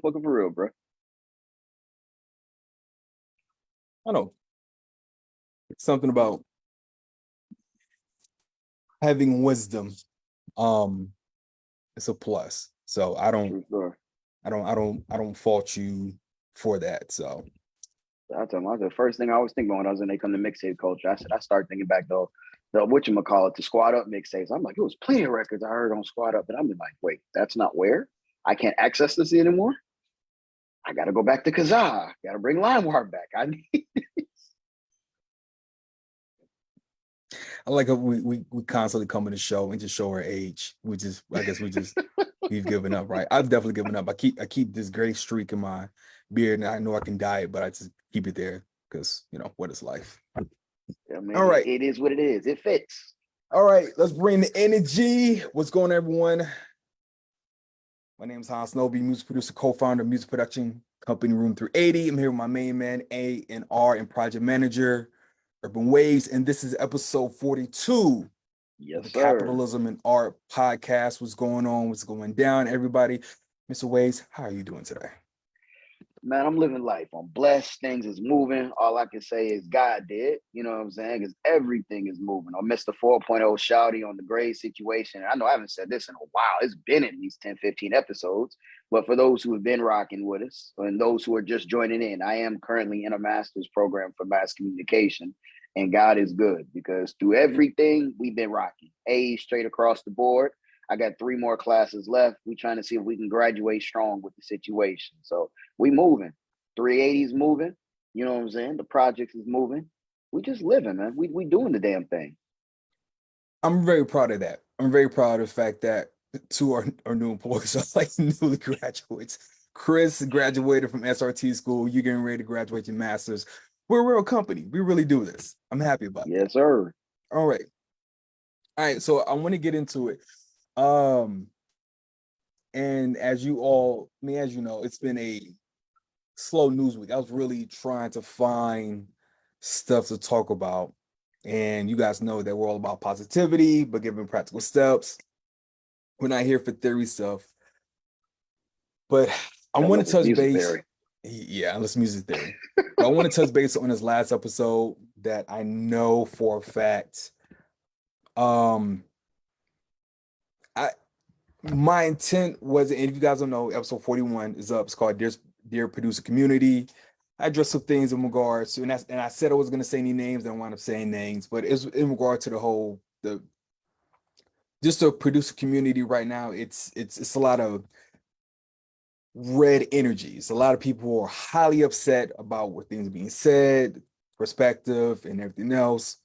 motherfucker for real, bro. I know. It's something about having wisdom. It's a plus. So I don't fault you for that. So I tell them, the first thing I always think about when I was in, they come to mixtape culture. I said, I started thinking back though, the whatchamacallit, the Squad Up mixtapes. I'm like, it was plenty of records I heard on Squad Up, and I'm like, wait, that's not where I can't access this anymore. I got to go back to Kazaa. Got to bring LimeWire back. I need. I like how we constantly come in the show and just show our age. I guess we've given up, right? I've definitely given up. I keep this great streak in my beard, and I know I can dye it, but I just keep it there because what is life? Yeah, man, All right, it is what it is. It fits. All right, let's bring the energy. What's going on, everyone? My name is Hanz Nobe, music producer, co-founder of music production company Room 380. I'm here with my main man, A&R, and project manager, Urban Waves, and this is episode 42 Yes, of the sir. Capitalism and Art podcast. What's going on? What's going down, everybody? Mr. Waves, how are you doing today? Man, I'm living life. I'm blessed. Things is moving. All I can say is God did. You know what I'm saying? Because everything is moving. I missed the 4.0 shouty on the grade situation. I know I haven't said this in a while. It's been at least 10, 15 episodes. But for those who have been rocking with us and those who are just joining in, I am currently in a master's program for mass communication. And God is good because through everything, we've been rocking. A's straight across the board. I got 3 more classes left. We're trying to see if we can graduate strong with the situation. So we moving. 380's moving. You know what I'm saying? The project is moving. We just living, man. We doing the damn thing. I'm very proud of that. I'm very proud of the fact that 2 are new employees are like newly graduates. Chris graduated from SRT school. You're getting ready to graduate your master's. We're a real company. We really do this. I'm happy about that. Yes, sir. All right. So I want to get into it. And as you know, it's been a slow news week. I was really trying to find stuff to talk about. And you guys know that we're all about positivity, but giving practical steps. We're not here for theory stuff. But I want to touch base. Theory. Yeah, let's music theory. But I want to touch base on this last episode that I know for a fact. My intent was, and if you guys don't know, episode 41 is up. It's called Dear Producer Community. I addressed some things in regards to, and I said I was going to say any names, then I wound up saying names, but it's in regard to the producer community right now. It's a lot of red energies. A lot of people are highly upset about what things are being said, perspective, and everything else.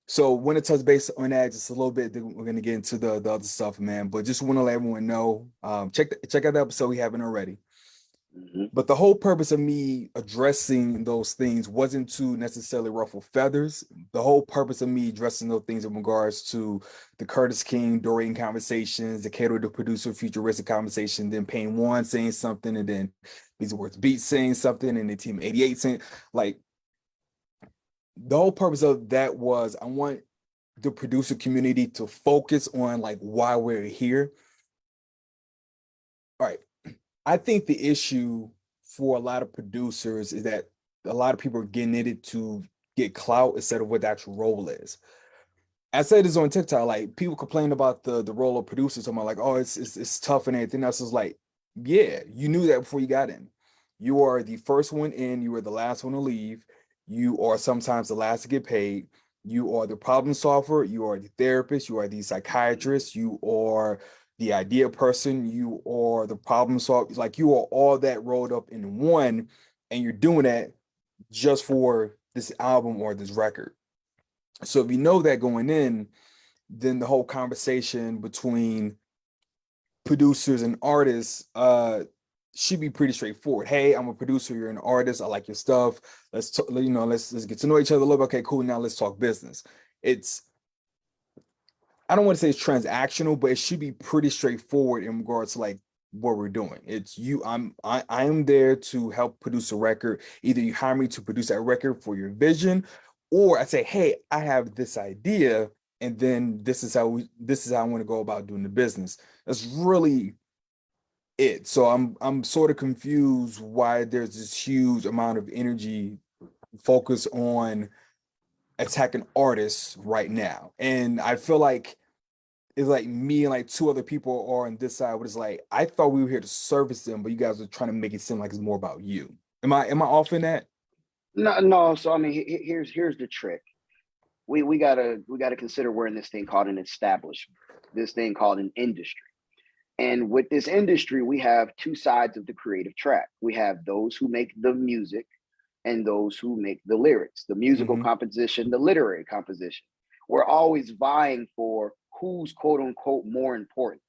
So when it touch base on that just a little bit, then we're gonna get into the other stuff, man. But just want to let everyone know, check out the episode we haven't already. Mm-hmm. But the whole purpose of me addressing those things wasn't to necessarily ruffle feathers. The whole purpose of me addressing those things in regards to the Curtis King, Dorian conversations, the Cato the producer, futuristic conversation, then Payne One saying something, and then these words Beats saying something, and then Team 88 saying like. The whole purpose of that was I want the producer community to focus on like why we're here. All right. I think the issue for a lot of producers is that a lot of people are getting in it to get clout instead of what the actual role is. I said this on TikTok, like people complain about the role of producers. I'm like, oh, it's tough and everything else. Is like, yeah, you knew that before you got in. You are the first one in, you are the last one to leave. You are sometimes the last to get paid. You are the problem solver. You are the therapist. You are the psychiatrist. You are the idea person. You are the problem solver. Like you are all that rolled up in one, and you're doing that just for this album or this record. So if you know that going in, then the whole conversation between producers and artists should be pretty straightforward. Hey, I'm a producer, you're an artist, I like your stuff. Let's get to know each other a little bit. Okay, cool. Now let's talk business. I don't want to say it's transactional, but it should be pretty straightforward in regards to like what we're doing. I am there to help produce a record. Either you hire me to produce that record for your vision, or I say, hey, I have this idea, and then this is how I want to go about doing the business. That's really it. So I'm sort of confused why there's this huge amount of energy focused on attacking artists right now. And I feel like it's like me and like two other people are on this side, but it's like I thought we were here to service them, but you guys are trying to make it seem like it's more about you. Am I off in that? No, no. So I mean, here's the trick. We gotta consider we're in this thing called an establishment, this thing called an industry. And with this industry, we have two sides of the creative track. We have those who make the music and those who make the lyrics, the musical Mm-hmm. composition, the literary composition. We're always vying for who's quote unquote more important.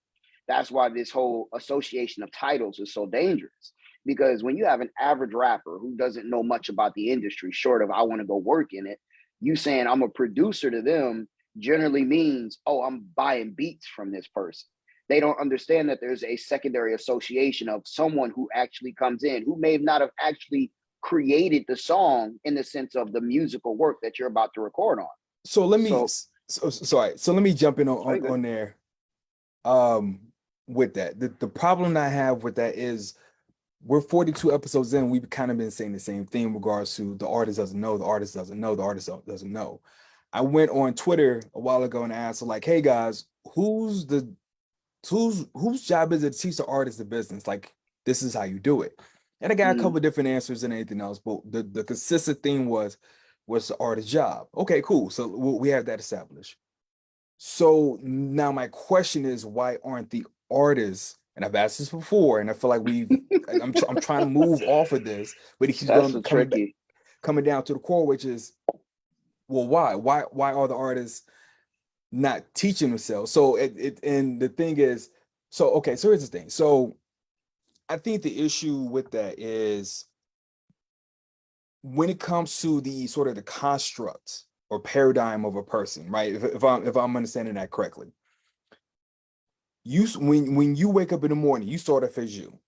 That's why this whole association of titles is so dangerous. Because when you have an average rapper who doesn't know much about the industry, short of I want to go work in it, you saying I'm a producer to them generally means, oh, I'm buying beats from this person. They don't understand that there's a secondary association of someone who actually comes in, who may not have actually created the song in the sense of the musical work that you're about to record on. So let me So, sorry. So let me jump in are you good? on there. Um, with that, the problem I have with that is we're 42 episodes in. We've kind of been saying the same thing in regards to the artist doesn't know, the artist doesn't know, the artist doesn't know. I went on Twitter a while ago and asked, like, hey guys, whose job is it to teach the artist the business? Like, this is how you do it. And I got a Mm-hmm. couple of different answers and anything else, but the consistent thing was, what's the artist's job? Okay, cool. So we have that established. So now my question is, why aren't the artists? And I've asked this before, and I feel like I'm trying to move off of this, but it keeps That's going so coming back, tricky. coming down to the core, which is, well, why are the artists not teaching themselves? So and the thing is, so okay, so here's the thing. So I think the issue with that is when it comes to the sort of the construct or paradigm of a person, right? If I'm understanding that correctly, when you wake up in the morning, you start off as you,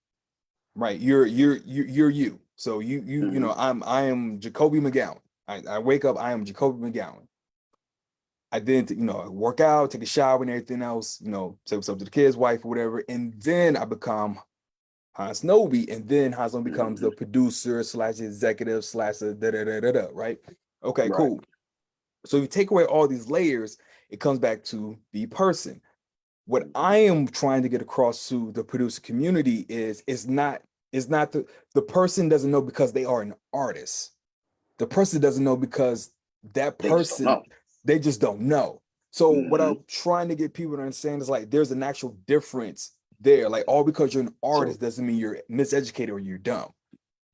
right? You're you. So you Mm-hmm. know I am Jacoby McGowan. I wake up, I am Jacoby McGowan. I then work out, take a shower and everything else, say what's up to the kids, wife, or whatever, and then I become Hanz Nobe, and then Hanz Nobe becomes Mm-hmm. the producer slash executive slash da da da da da, right? Okay, Right. cool. So you take away all these layers, it comes back to the person. What Mm-hmm. I am trying to get across to the producer community is it's not the person doesn't know because they are an artist. The person doesn't know because that They just don't person, know. they just don't know. So what Mm-hmm. I'm trying to get people to understand is like there's an actual difference there. Like all because you're an So artist doesn't mean you're miseducated or you're dumb.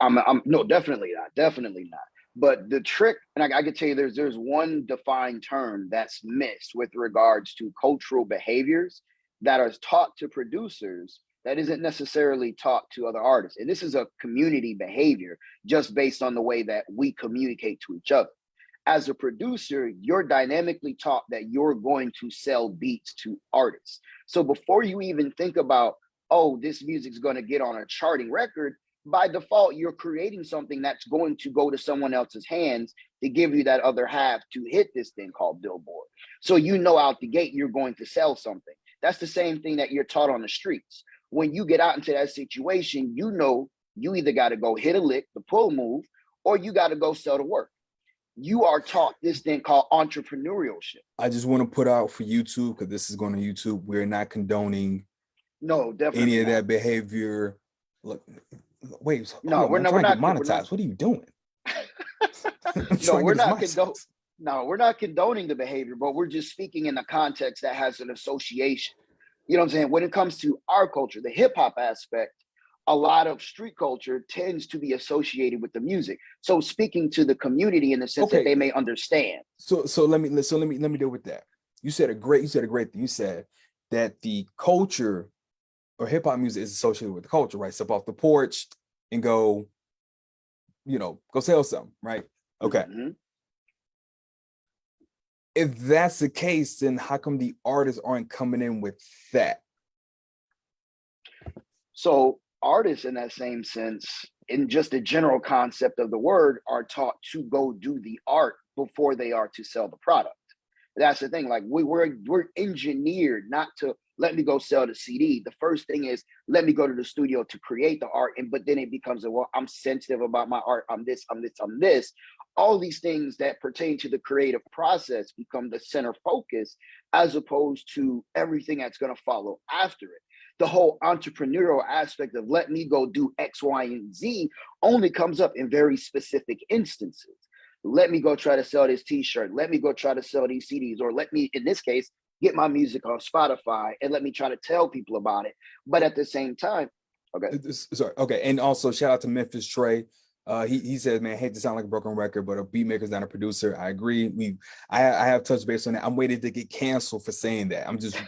I'm no, definitely not, definitely not. But the trick, and I can tell you, there's one defined term that's missed with regards to cultural behaviors that are taught to producers that isn't necessarily taught to other artists. And this is a community behavior just based on the way that we communicate to each other. As a producer, you're dynamically taught that you're going to sell beats to artists. So before you even think about, oh, this music's going to get on a charting record, by default, you're creating something that's going to go to someone else's hands to give you that other half to hit this thing called Billboard. So you know out the gate, you're going to sell something. That's the same thing that you're taught on the streets. When you get out into that situation, you know you either got to go hit a lick, the pull move, or you got to go sell the work. You are taught this thing called entrepreneurship. I just want to put out for YouTube because this is going to YouTube. We're not condoning No, any definitely of not. that behavior. Look, wait, hold No, on, man. I'm we're trying to get not, we're not. monetized. What are you doing? I'm No, trying to we're get this not condone. monetized. No, we're not condoning the behavior, but we're just speaking in the context that has an association. You know what I'm saying? When it comes to our culture, the hip hop aspect, a lot of street culture tends to be associated with the music. So speaking to the community in the sense that Okay, they may understand. so let me deal with that. You said a great thing. You said that the culture or hip hop music is associated with the culture, right? Step off the porch and go sell something, right? Okay. Mm-hmm. If that's the case, then how come the artists aren't coming in with that? So artists, in that same sense, in just the general concept of the word, are taught to go do the art before they are to sell the product. That's the thing. Like we're engineered not to let me go sell the CD. The first thing is, let me go to the studio to create the art. And but then it becomes well, I'm sensitive about my art. I'm this, I'm this, I'm this. All these things that pertain to the creative process become the center focus, as opposed to everything that's going to follow after it. The whole entrepreneurial aspect of let me go do X, Y, and Z only comes up in very specific instances. Let me go try to sell this t-shirt. Let me go try to sell these CDs, or let me, in this case, get my music on Spotify and let me try to tell people about it. But at the same time, okay. Sorry, okay. And also shout out to Memphis Trey. He says, man, I hate to sound like a broken record, but a beat maker's not a producer. I agree. I have touched base on that. I'm waiting to get canceled for saying that. I'm just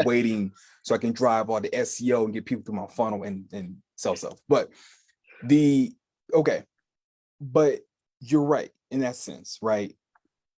waiting so I can drive all the SEO and get people through my funnel and sell stuff. But but you're right in that sense, right?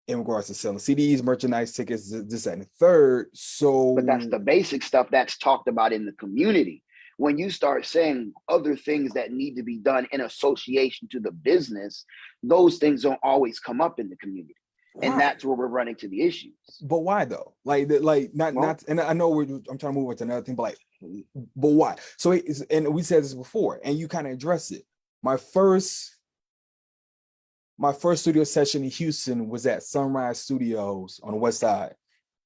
In regards to selling CDs, merchandise, tickets, this, that, and the third. So, but that's the basic stuff that's talked about in the community. When you start saying other things that need to be done in association to the business, those things don't always come up in the community. Why? And that's where we're running to the issues. But why though? Not. And I know I'm trying to move on to another thing, but why? So, and we said this before, and you kind of addressed it. My first studio session in Houston was at Sunrise Studios on the West Side,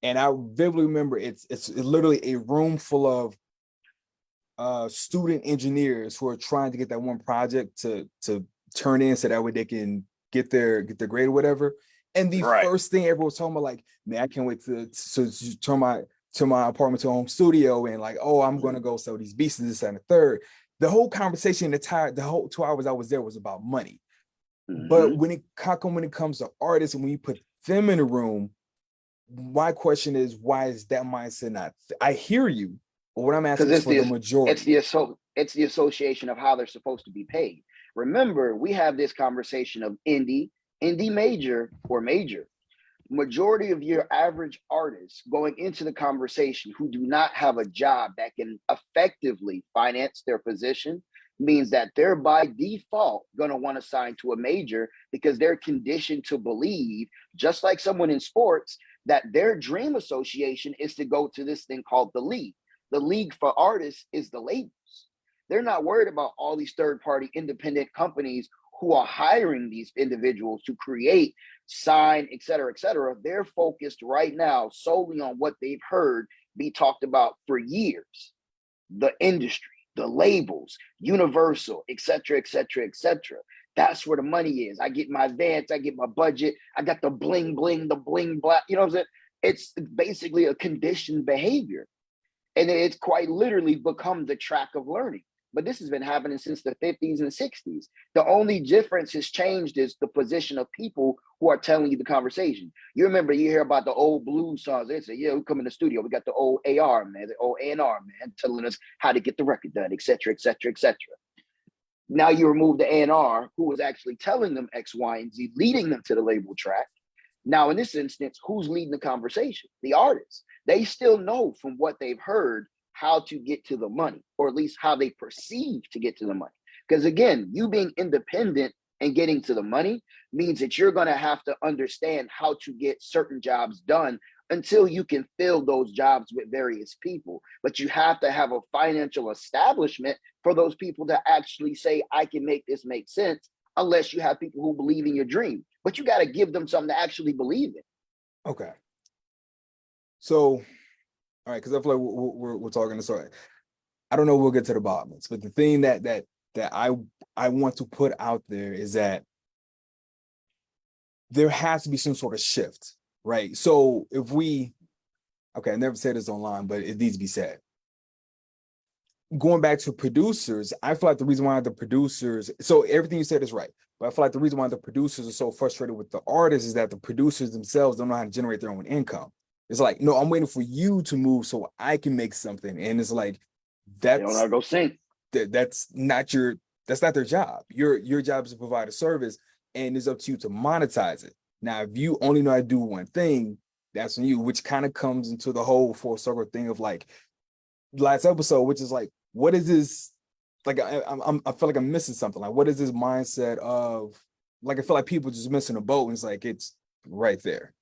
and I vividly remember it's literally a room full of student engineers who are trying to get that one project to turn in so that way they can get their grade or whatever. And the first thing everyone was talking about, like, man, I can't wait to turn my apartment to a home studio, and like, oh, I'm gonna go sell these beats and this and the third. The whole conversation, the whole 2 hours I was there was about money. Mm-hmm. But when it comes to artists and when you put them in a room, my question is, why is that mindset not? I hear you. But what I'm asking is for the majority. It's the association of how they're supposed to be paid. Remember, we have this conversation of indie major, or major. Majority of your average artists going into the conversation who do not have a job that can effectively finance their position means that they're by default going to want to sign to a major, because they're conditioned to believe, just like someone in sports, that their dream association is to go to this thing called the league. The league for artists is the labels. They're not worried about all these third-party independent companies who are hiring these individuals to create, sign, et cetera, et cetera. They're focused right now solely on what they've heard be talked about for years. The industry, the labels, Universal, et cetera, et cetera, et cetera. That's where the money is. I get my advance, I get my budget, I got the bling, bling, the bling, black. You know what I'm saying? It's basically a conditioned behavior. And it's quite literally become the track of learning. But this has been happening since the 50s and 60s. The only difference has changed is the position of people who are telling you the conversation. You remember, you hear about the old blues songs. They say, yeah, we come in the studio. We got the old AR, man, the old A&R, man, telling us how to get the record done, et cetera, et cetera, et cetera. Now you remove the A&R who was actually telling them X, Y, and Z, leading them to the label track. Now, in this instance, who's leading the conversation? The artists. They still know from what they've heard how to get to the money, or at least how they perceive to get to the money. Because again, you being independent and getting to the money means that you're going to have to understand how to get certain jobs done until you can fill those jobs with various people. But you have to have a financial establishment for those people to actually say, I can make this make sense, unless you have people who believe in your dream. But you got to give them something to actually believe in. Okay. So, all right, because I feel like we're talking this. So I don't know. We'll get to the bottoms, but the thing that I want to put out there is that there has to be some sort of shift, right? So if I never said this online, but it needs to be said. Going back to producers, I feel like the reason why the producers, so everything you said is right, but I feel like the reason why the producers are so frustrated with the artists is that the producers themselves don't know how to generate their own income. It's like, no, I'm waiting for you to move so I can make something. And it's like, that's, they don't know, go sing. That's not their job. Your job is to provide a service, and it's up to you to monetize it. Now, if you only know how to do one thing, that's on you, which kind of comes into the whole full circle thing of like last episode, which is like, what is this? Like, I feel like I'm missing something. Like, what is this mindset of, like, I feel like people just missing a boat, and it's like, it's right there.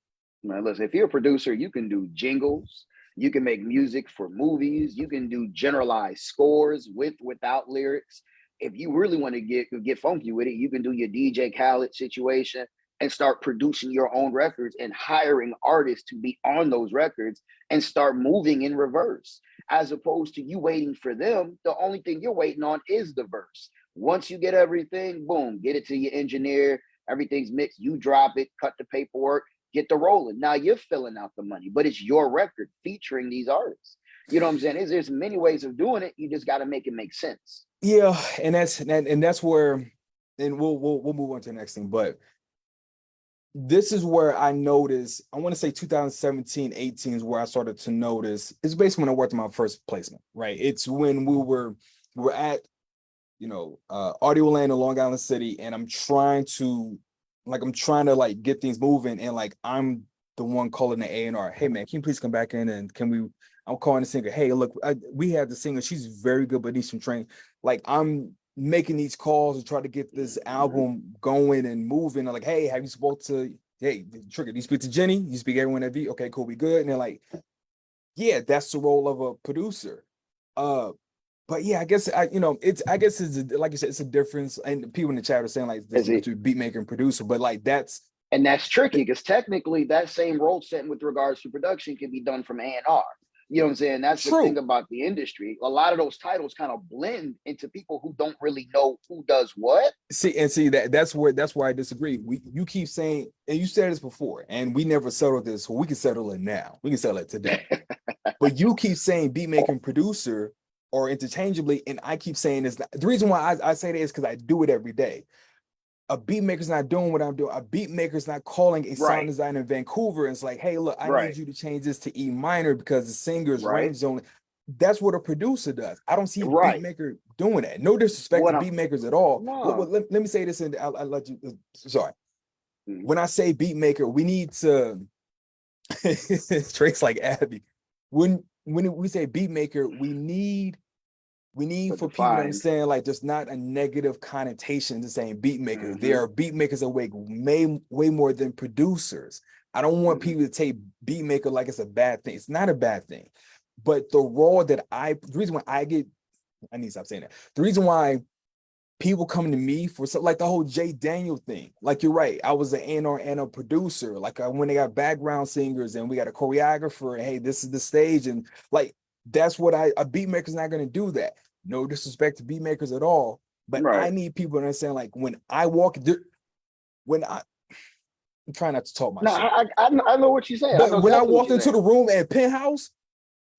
Man, listen, if you're a producer, you can do jingles, You can make music for movies. You can do generalized scores without lyrics. If you really want to get funky with it, you can do your DJ Khaled situation and start producing your own records and hiring artists to be on those records and start moving in reverse. As opposed to you waiting for them, the only thing you're waiting on is the verse. Once you get everything, boom, get it to your engineer, everything's mixed, you drop it, cut the paperwork, get the rolling. Now you're filling out the money, but it's your record featuring these artists. You know what I'm saying? There's many ways of doing it. You just got to make it make sense. Yeah, and that's where, and we'll move on to the next thing. But this is where I noticed, I want to say 2017, 18 is where I started to notice. It's basically when I worked on my first placement, right? It's when we were at, Audio Land in Long Island City, and I'm trying to like get things moving, and like I'm the one calling the A&R. Hey man, can you please come back in and I'm calling the singer. Hey, look, we have the singer. She's very good, but needs some training. Like I'm making these calls to try to get this album going and moving. I'm like, hey, have you spoke to, hey, Trigger, do you speak to Jenny? You speak to everyone at V? Okay, cool, we good. And they're like, yeah, that's the role of a producer. But yeah, I guess it's like you said, it's a difference. And people in the chat are saying like this between beat maker and producer, but like that's tricky because technically that same role set with regards to production can be done from A&R. You know what I'm saying? That's the thing about the industry. A lot of those titles kind of blend into people who don't really know who does what. See that's where I disagree. You keep saying, and you said this before, and we never settled this, so we can settle it now. We can settle it today. But you keep saying beat maker and producer or interchangeably, and I keep saying this. The reason why I say that is because I do it every day. A beat maker's not doing what I'm doing. A beat maker's not calling a sound designer in Vancouver and it's like, hey, look, I need you to change this to E minor because the singer's range is only. That's what a producer does. I don't see a beat maker doing that. No disrespect to beat makers at all. No. Let me say this, and I'll let you. Sorry. When I say beat maker, we need to. Trace like Abby. When we say beat maker, we need for people to understand, like, there's not a negative connotation to saying beat maker. There are beat makers that way more than producers. I don't want people to take beat maker like it's a bad thing. It's not a bad thing. But the role that the reason why I need to stop saying that. The reason why people come to me for something like the whole Jay Daniel thing, like you're right, I was an A&R and a producer. Like when they got background singers and we got a choreographer, and hey, this is the stage, and like that's what a beat maker's not going to do that. No disrespect to beat makers at all, but I need people to understand, like, when I walk, I'm trying not to talk my shit. I know what you say. But when I walked into the room at Penthouse,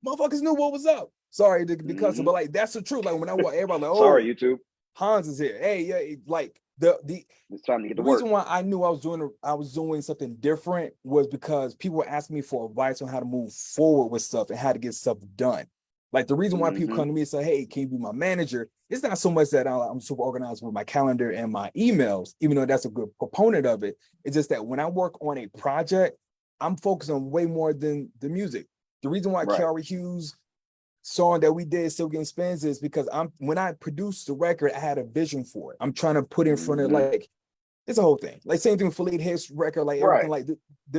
motherfuckers knew what was up. Sorry to be cussing, but like that's the truth. Like when I walk, everybody like, oh, sorry, YouTube. Hanz is here. Hey, yeah, like it's time to get the reason why I knew I was doing something different was because people were asking me for advice on how to move forward with stuff and how to get stuff done. Like the reason why people come to me and say, hey, can you be my manager? It's not so much that I'm super organized with my calendar and my emails, even though that's a good proponent of it. It's just that when I work on a project, I'm focused on way more than the music. The reason why Kiara Hughes song that we did, Still Getting Spins, is because when I produced the record, I had a vision for it. I'm trying to put in front of, like, it's a whole thing. Like same thing with Fleet Hits record, like everything, like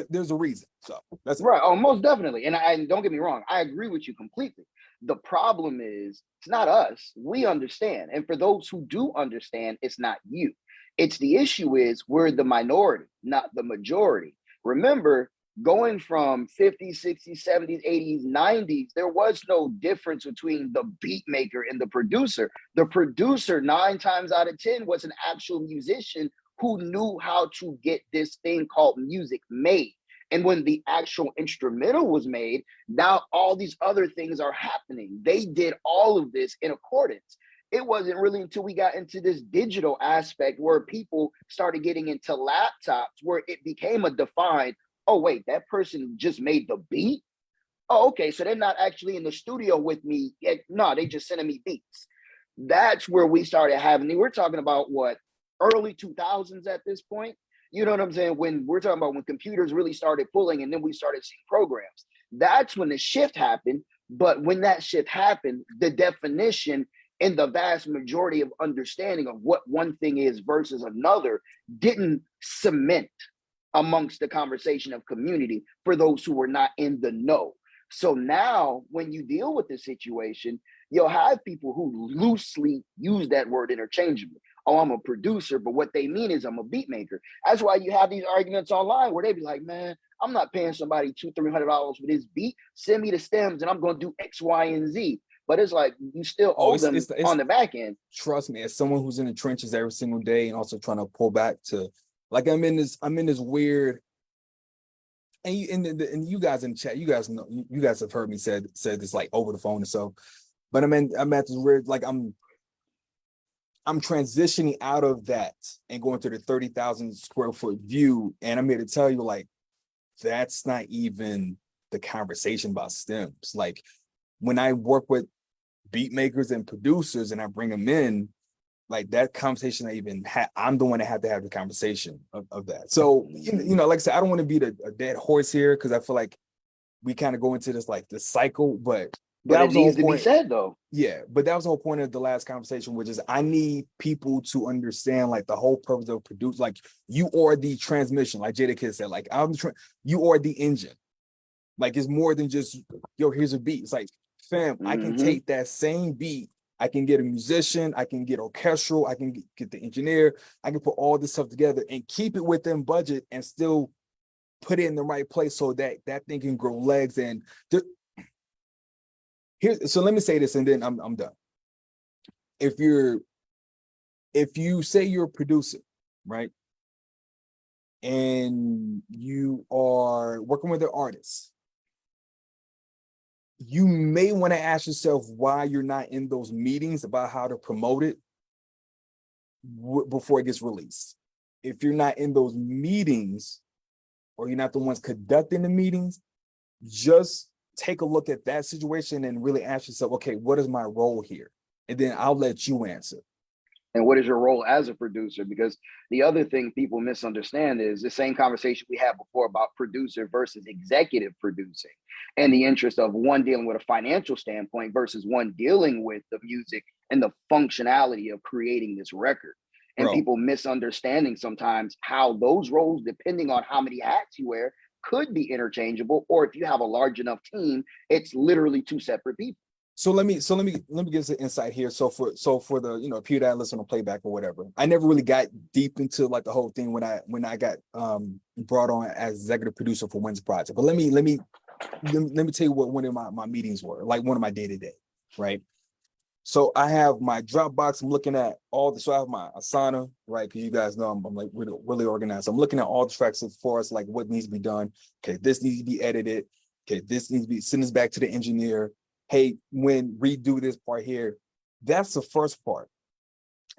there's a reason. So that's right. Oh, most definitely. And don't get me wrong, I agree with you completely. The problem is it's not us. We understand. And for those who do understand, it's not you. It's the issue is we're the minority, not the majority. Remember, going from 50s, 60s, 70s, 80s, 90s, there was no difference between the beat maker and the producer. The producer, 9 times out of 10, was an actual musician who knew how to get this thing called music made. And when the actual instrumental was made, now all these other things are happening. They did all of this in accordance. It wasn't really until we got into this digital aspect where people started getting into laptops where it became a defined, oh, wait, that person just made the beat? Oh, okay, so they're not actually in the studio with me. No, they just sending me beats. That's where we started having, we're talking about what, early 2000s at this point? You know what I'm saying? When we're talking about when computers really started pulling and then we started seeing programs, that's when the shift happened. But when that shift happened, the definition and the vast majority of understanding of what one thing is versus another didn't cement amongst the conversation of community for those who were not in the know. So now when you deal with the situation, you'll have people who loosely use that word interchangeably. Oh, I'm a producer, but what they mean is I'm a beat maker. That's why you have these arguments online where they be like, man, I'm not paying somebody $200-300 for this beat. Send me the stems and I'm going to do X, Y, and Z. But it's like you still Oh, owe them on the back end. Trust me, as someone who's in the trenches every single day and also trying to pull back to, like, I'm in this weird, and you guys in the chat, you guys know, you guys have heard me said this like over the phone and so, but I'm at this weird, like I'm transitioning out of that and going to the 30,000 square foot view, and I'm here to tell you, like, that's not even the conversation about stems. Like, when I work with beat makers and producers and I bring them in, like, that conversation I even had, I'm the one that had to have the conversation of that. So, you know, like I said, I don't want to beat a dead horse here, because I feel like we kind of go into this like the cycle, but that it was the whole needs to be point. said though. Yeah, but that was the whole point of the last conversation, which is I need people to understand, like, the whole purpose of produce. Like, you are the transmission, like Jada Kidd said, like, you are the engine. Like, it's more than just, yo, here's a beat. It's like, fam, I can take that same beat, I can get a musician, I can get orchestral, I can get the engineer, I can put all this stuff together and keep it within budget and still put it in the right place so that that thing can grow legs. And so let me say this, and then I'm done. If you say you're a producer, right, and you are working with an artist, you may want to ask yourself why you're not in those meetings about how to promote it before it gets released. If you're not in those meetings, or you're not the ones conducting the meetings, just take a look at that situation and really ask yourself, okay, what is my role here? And then I'll let you answer. And what is your role as a producer? Because the other thing people misunderstand is the same conversation we had before about producer versus executive producing, and the interest of one dealing with a financial standpoint versus one dealing with the music and the functionality of creating this record. And people misunderstanding sometimes how those roles, depending on how many hats you wear, could be interchangeable, or if you have a large enough team, it's literally two separate people. So let me give some insight here. So for the, you know, people that listen on playback or whatever, I never really got deep into like the whole thing when I got brought on as executive producer for Hänz project. But let me tell you what one of my meetings were, like one of my day-to-day, right? So I have my Dropbox. I'm looking at all the, so I have my Asana, right? Because you guys know I'm like really organized. I'm looking at all the tracks as far as like what needs to be done. Okay, this needs to be edited. Okay, this needs to be send this back to the engineer. Hey, when redo this part here. That's the first part.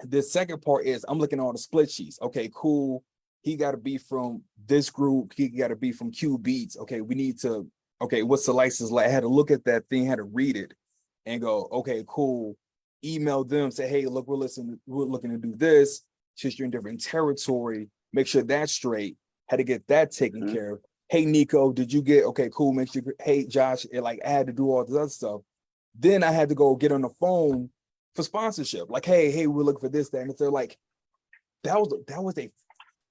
The second part is I'm looking at all the split sheets. Okay, cool. He got to be from this group. He got to be from Q Beats. Okay, we need to, okay, what's the license like? I had to look at that thing, had to read it and go, okay, cool. Email them, say, hey, look, we're looking to do this. Since you're in different territory, make sure that's straight. Had to get that taken care of. Hey, Nico, did you get, okay, cool. Make sure, hey, Josh, like I had to do all this other stuff. Then I had to go get on the phone for sponsorship. Like, hey, we're looking for this, that, and they're like, that was a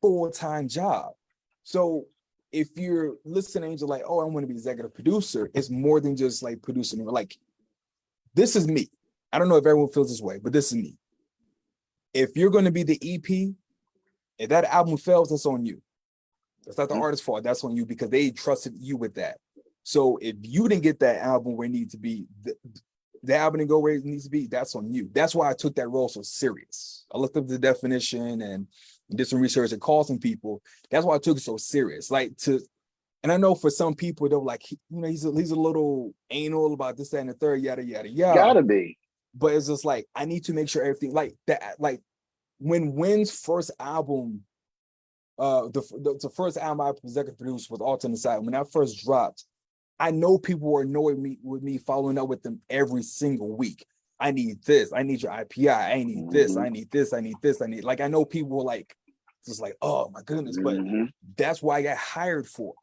full-time job. So if you're listening to like, oh, I want to be executive producer, it's more than just like producing. Like, this is me. I don't know if everyone feels this way, but this is me. If you're going to be the EP, if that album fails, that's on you. That's not the artist's fault. That's on you because they trusted you with that. So if you didn't get that album where it needs to be, the album didn't go where it needs to be, that's on you. That's why I took that role so serious. I looked up the definition and did some research and called some people. That's why I took it so serious. And I know for some people, they're like, you know, he's a little anal about this, that, and the third, yada, yada, yada. Gotta be. But it's just like, I need to make sure everything, like that, like when Wynn's first album, the first album I executive produced was Alternate Side. When that first dropped, I know people were annoyed with me following up with them every single week. I need this. I need your IPI. I need this. I need this. I need this. I need, like, I know people were like, just like, oh my goodness. But that's why I got hired for.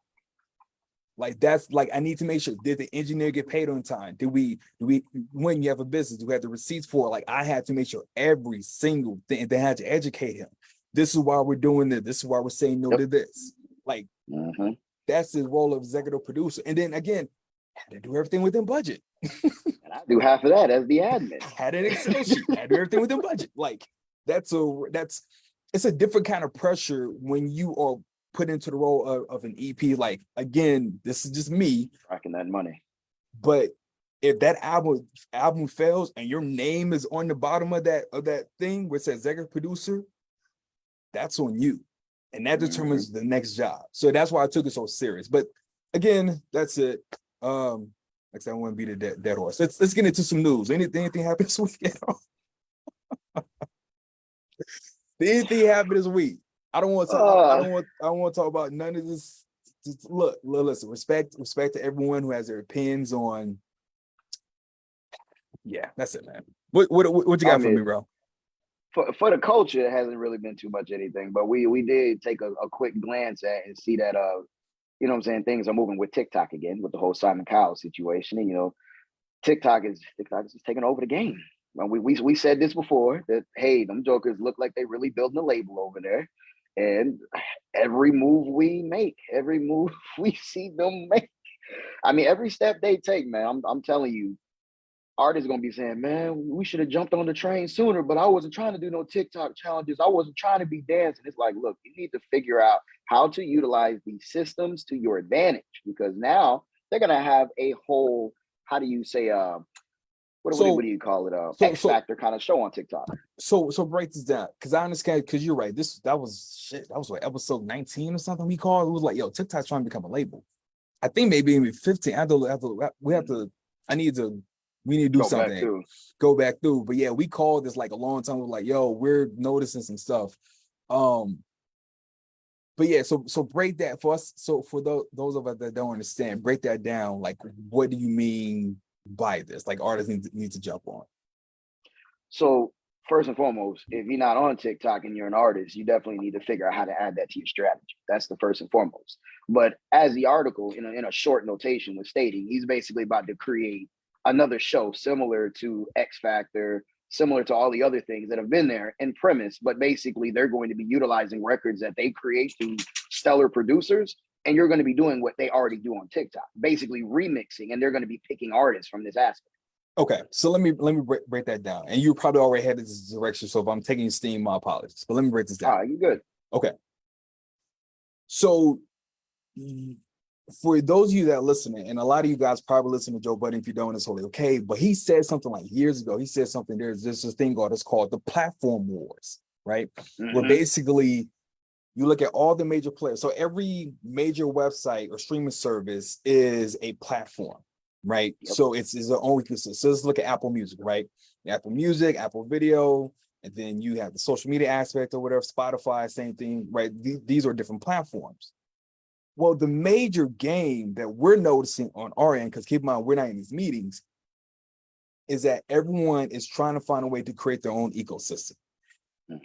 Like, that's like, I need to make sure, did the engineer get paid on time? Did we, when you have a business, do we have the receipts for it? Like, I had to make sure every single thing, they had to educate him. This is why we're doing this. This is why we're saying no to this. Like, that's the role of executive producer. And then again, Had to do everything within budget. And I do half of that as the admin. Had an Excel sheet. Had to do everything within budget. Like it's a different kind of pressure when you are put into the role of an EP. Like, again, this is just me Tracking that money. But if that album fails and your name is on the bottom of that thing where it says executive producer, that's on you. And that determines the next job. So that's why I took it so serious. But again, that's it. Like I said, I want to be the dead horse. Let's get into some news. Anything happened this week? Anything happened this week? I don't want to talk about none of this. Just look, listen, respect to everyone who has their opinions on. Yeah, that's it, man. What you got for me, bro? For the culture, it hasn't really been too much anything, but we did take a quick glance at and see that you know what I'm saying, things are moving with TikTok again with the whole Simon Cowell situation. And you know, TikTok is taking over the game. We said this before that, hey, them jokers look like they really building a label over there. And every move we make, every move we see them make, I mean, every step they take, man, I'm telling you, artists gonna be saying, man, we should have jumped on the train sooner, but I wasn't trying to do no TikTok challenges. I wasn't trying to be dancing. It's like, look, you need to figure out how to utilize these systems to your advantage, because now they're gonna have a whole, how do you say, what do you call it? X Factor kind of show on TikTok. So break this down, because I understand, because you're right. That was what, episode 19 or something we called. It was like, yo, TikTok's trying to become a label. I think maybe even 15. We need to do something. Go back through. But yeah, we called this like a long time. We're like, yo, we're noticing some stuff. But yeah, so break that for us. So for those of us that don't understand, break that down. Like, what do you mean by this? Like, artists need to jump on. So first and foremost, if you're not on TikTok and you're an artist, you definitely need to figure out how to add that to your strategy. That's the first and foremost. But as the article in a short notation was stating, he's basically about to create another show similar to X Factor, similar to all the other things that have been there in premise, but basically they're going to be utilizing records that they create through stellar producers, and you're going to be doing what they already do on TikTok, basically remixing, and they're going to be picking artists from this aspect. Okay, so let me break that down. And you probably already headed this direction, so if I'm taking steam, my apologies. But let me break this down. You good. Okay. So for those of you that are listening, and a lot of you guys probably listen to Joe Budden, if you don't, it's totally okay. But he said something like years ago. He said something, there's this thing called the platform wars, right? Where basically you look at all the major players. So every major website or streaming service is a platform, right? Yep. So it's the only, so let's look at Apple Music, right? Apple Music, Apple Video, and then you have the social media aspect or whatever, Spotify, same thing, right? These are different platforms. Well, the major game that we're noticing on our end, because keep in mind, we're not in these meetings, is that everyone is trying to find a way to create their own ecosystem.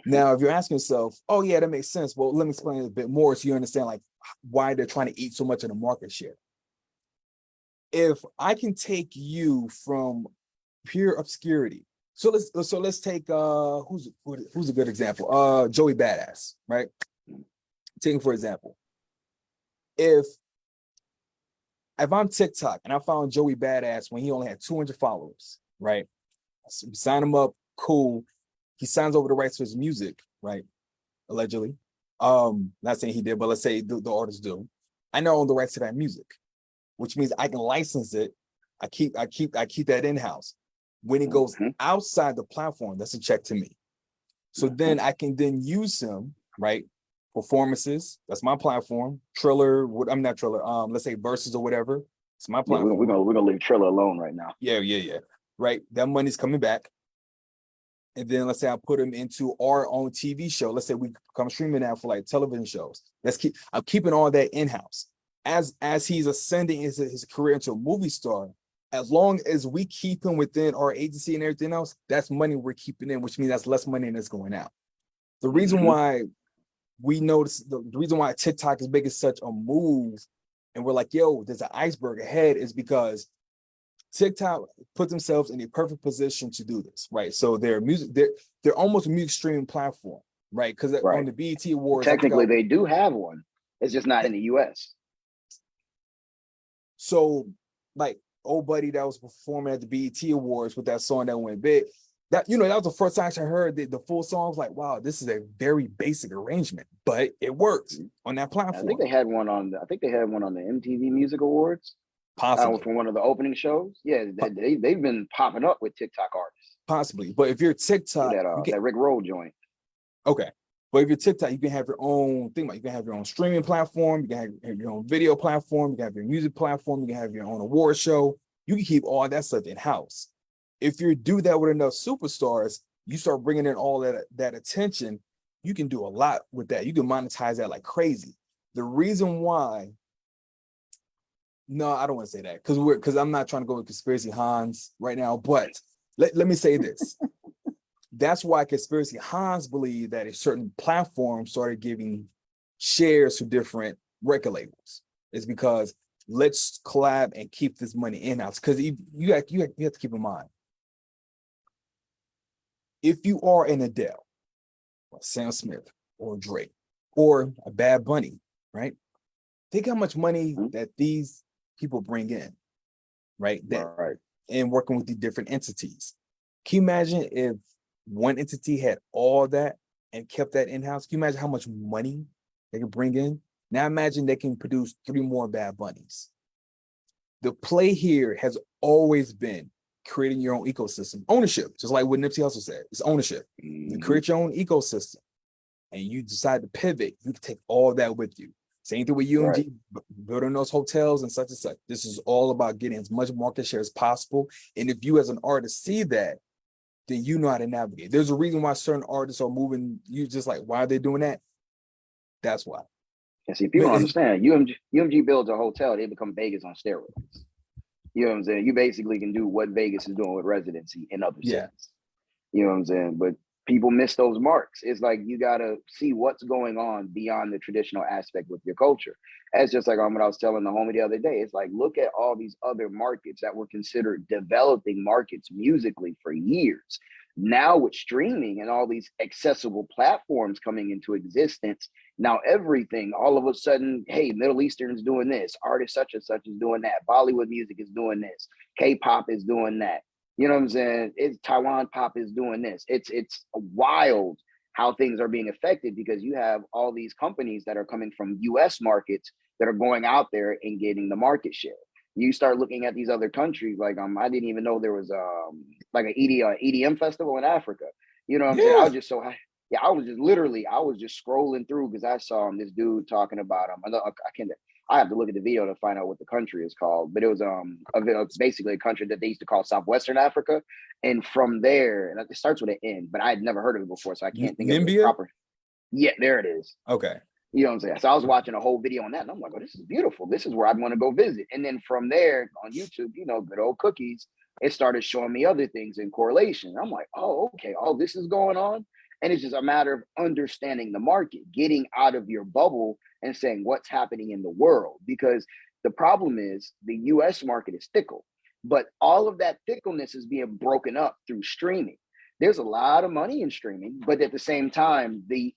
Now, if you're asking yourself, oh yeah, that makes sense. Well, let me explain it a bit more so you understand like why they're trying to eat so much of the market share. If I can take you from pure obscurity, so let's take who's a good example? Joey Badass, right? Take him for example. If I'm TikTok and I found Joey Badass when he only had 200 followers, right? So we sign him up, cool. He signs over the rights to his music, right? Allegedly. Not saying he did, but let's say the artists do. I now own the rights to that music, which means I can license it. I keep that in-house. When it goes outside the platform, that's a check to me. So then I can then use him, right? Performances, that's my platform. Triller, I'm not Triller. Let's say Versus or whatever. It's my platform. We're gonna leave Triller alone right now. Yeah. Right. That money's coming back. And then let's say I put him into our own TV show. Let's say we become streaming now for like television shows. I'm keeping all that in-house. As he's ascending his career into a movie star, as long as we keep him within our agency and everything else, that's money we're keeping in, which means that's less money that's going out. The reason why we notice the reason why TikTok is making such a move and we're like, yo, there's an iceberg ahead is because TikTok put themselves in a perfect position to do this, right? So they're almost a music streaming platform, right? Because on the BET Awards, technically they do have one. It's just not in the US. So like old buddy that was performing at the BET Awards with that song that went big. That, you know, that was the first time I heard the full song. I was like, wow, this is a very basic arrangement, but it worked on that platform. I think they had one on the MTV Music Awards. Possibly. For one of the opening shows. Yeah, they've been popping up with TikTok artists. Possibly. But if you're TikTok, that Rick Roll joint. Okay. But if you're TikTok, you can have your own thing. You can have your own streaming platform. You can have your own video platform. You can have your music platform. You can have your own award show. You can keep all that stuff in-house. If you do that with enough superstars, you start bringing in all that attention, you can do a lot with that. You can monetize that like crazy. The reason why, no, I don't want to say that because I'm not trying to go with conspiracy Hanz right now, but let me say this. That's why conspiracy Hanz believe that a certain platform started giving shares to different record labels. It's because let's collab and keep this money in-house. Because you have to keep in mind, if you are an Adele, or Sam Smith, or Drake, or a Bad Bunny, right? Think how much money that these people bring in, right? And working with the different entities. Can you imagine if one entity had all that and kept that in-house? Can you imagine how much money they could bring in? Now imagine they can produce 3 more Bad Bunnies. The play here has always been creating your own ecosystem. Ownership, just like what Nipsey Hussle said. It's ownership. You create your own ecosystem and you decide to pivot, you can take all that with you. Same thing with UMG, building those hotels and such and such. This is all about getting as much market share as possible. And if you as an artist see that, then you know how to navigate. There's a reason why certain artists are moving. You just like, why are they doing that? That's why. And see, people don't understand. UMG builds a hotel, they become Vegas on steroids. You know what I'm saying? You basically can do what Vegas is doing with residency in other cities. You know what I'm saying? But people miss those marks. It's like you gotta see what's going on beyond the traditional aspect with your culture. That's just like what I was telling the homie the other day. It's like, look at all these other markets that were considered developing markets musically for years. Now with streaming and all these accessible platforms coming into existence, now everything all of a sudden, hey, Middle Eastern's doing this, artist such and such is doing that, Bollywood music is doing this, K-pop is doing that. You know what I'm saying? It's Taiwan pop is doing this. It's wild how things are being affected because you have all these companies that are coming from US markets that are going out there and getting the market share. You start looking at these other countries, like I didn't even know there was like an EDM festival in Africa. You know what I'm saying? I was just so I was just scrolling through because I saw this dude talking about I have to look at the video to find out what the country is called, but it was basically a country that they used to call Southwestern Africa, and from there, and it starts with an N, but I had never heard of it before, so I can't think of it proper. Yeah, there it is. Okay. You know what I'm saying? So I was watching a whole video on that, and I'm like, oh, this is beautiful. This is where I'd want to go visit. And then from there on YouTube, you know, good old cookies, it started showing me other things in correlation. I'm like, oh, okay, all this is going on. And it's just a matter of understanding the market, getting out of your bubble and saying what's happening in the world. Because the problem is the US market is fickle, but all of that fickleness is being broken up through streaming. There's a lot of money in streaming, but at the same time, the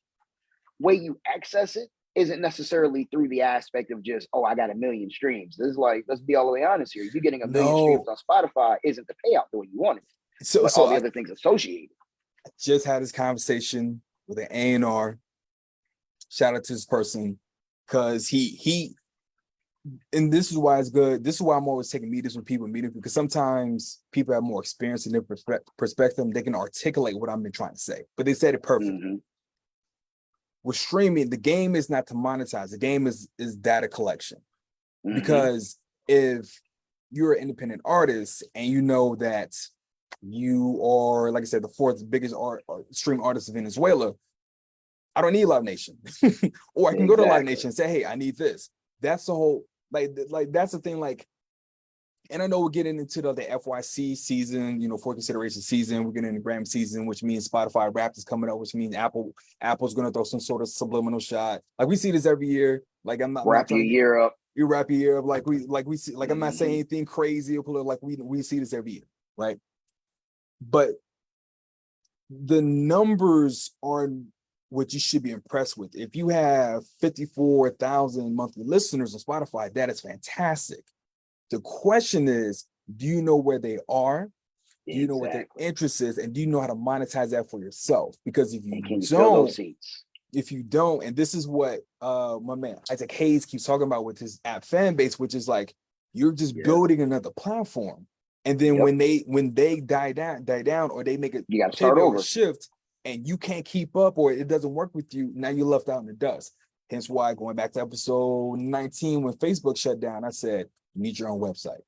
way you access it isn't necessarily through the aspect of just, oh, I got 1 million streams. This is like, let's be all the way honest here. You getting 1 million streams on Spotify isn't the payout the way you want it. So all the other things associated. I just had this conversation with an A&R. Shout out to this person because he and this is why it's good. This is why I'm always taking meetings with people, because sometimes people have more experience in their perspective. They can articulate what I've been trying to say, but they said it perfectly. With streaming, the game is not to monetize. The game is data collection. Because if you're an independent artist and you know that you are, like I said, the 4th biggest stream artist of Venezuela, I don't need Live Nation. Or I can go to Live Nation and say, hey, I need this. That's the whole, like that's the thing, like, and I know we're getting into the FYC season, you know, for consideration season. We're getting into Grammy season, which means Spotify Wrapped is coming up, which means Apple's going to throw some sort of subliminal shot. Like we see this every year. Like I'm not wrap your year up. You wrap your year up. Like we see. Like I'm not saying anything crazy or political. Like we see this every year, right? But the numbers aren't what you should be impressed with. If you have 54,000 monthly listeners on Spotify, that is fantastic. The question is, do you know where they are? Do you know what their Exactly. interest is? And do you know how to monetize that for yourself? Because And can you fill those seats? if you don't, and this is what my man Isaac Hayes keeps talking about with his app fan base, which is like you're just Yeah. building another platform. And then Yep. when they die down, or they make a You got to start pivot or over. shift, and you can't keep up, or it doesn't work with you, now you're left out in the dust. Hence why, going back to episode 19, when Facebook shut down, I said, you need your own website.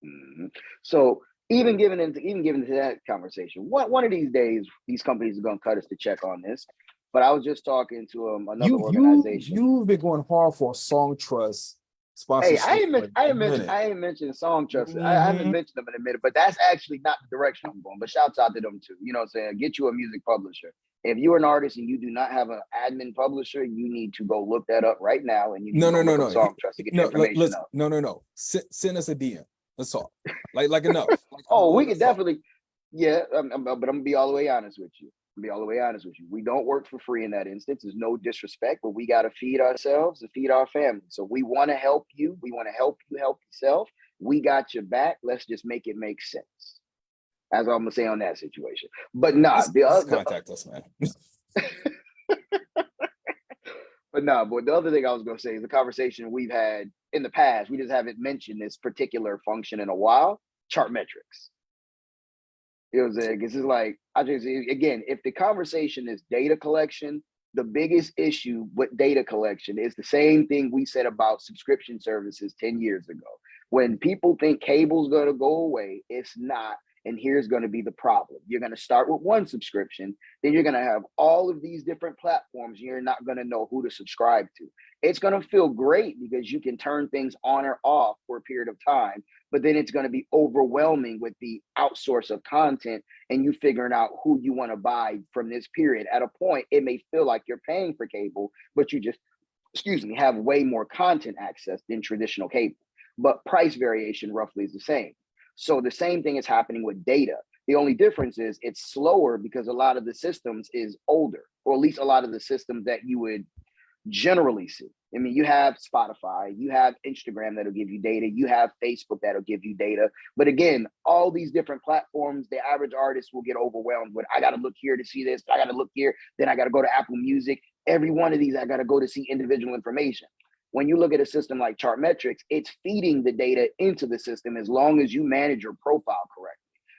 Mhm. So even given into that conversation, one of these days, these companies are going to cut us to check on this. But I was just talking to another organization. You've been going hard for a Song Trust Hey, sponsorship for a minute. I ain't mentioned Song Trust. I haven't Mhm. mentioned them in a minute, but that's actually not the direction I'm going. But shouts out to them too. You know what I'm saying? Get you a music publisher. If you're an artist and you do not have an admin publisher, you need to go look that up right now, and you need to go look up Song Trust to get your information up. No. Send us a DM. Let's talk. Like enough. Oh, we could definitely. Yeah, but I'm gonna be all the way honest with you. We don't work for free in that instance. There's no disrespect, but we got to feed ourselves and feed our family. So we want to help you. We want to help you help yourself. We got your back. Let's just make it make sense. That's all I'm gonna say on that situation. But nah, contact us, man. But the other thing I was gonna say is the conversation we've had in the past. We just haven't mentioned this particular function in a while. Chart metrics. This is like, I just, again, if the conversation is data collection, the biggest issue with data collection is the same thing we said about subscription services 10 years ago. When people think cable's going to go away, it's not. And here's going to be the problem. You're going to start with one subscription, then you're going to have all of these different platforms. And you're not going to know who to subscribe to. It's going to feel great because you can turn things on or off for a period of time, but then it's going to be overwhelming with the outsource of content and you figuring out who you want to buy from this period. At a point, it may feel like you're paying for cable, but you just, have way more content access than traditional cable. But price variation roughly is the same. So the same thing is happening with data. The only difference is it's slower because a lot of the systems is older, or at least a lot of the systems that you would generally see. I mean, you have Spotify, you have Instagram that'll give you data, you have Facebook that'll give you data. But again, all these different platforms, the average artist will get overwhelmed with, I got to look here to see this, I got to look here, then I got to go to Apple Music. Every one of these, I got to go to see individual information. When you look at a system like Chartmetrics, it's feeding the data into the system as long as you manage your profile correctly.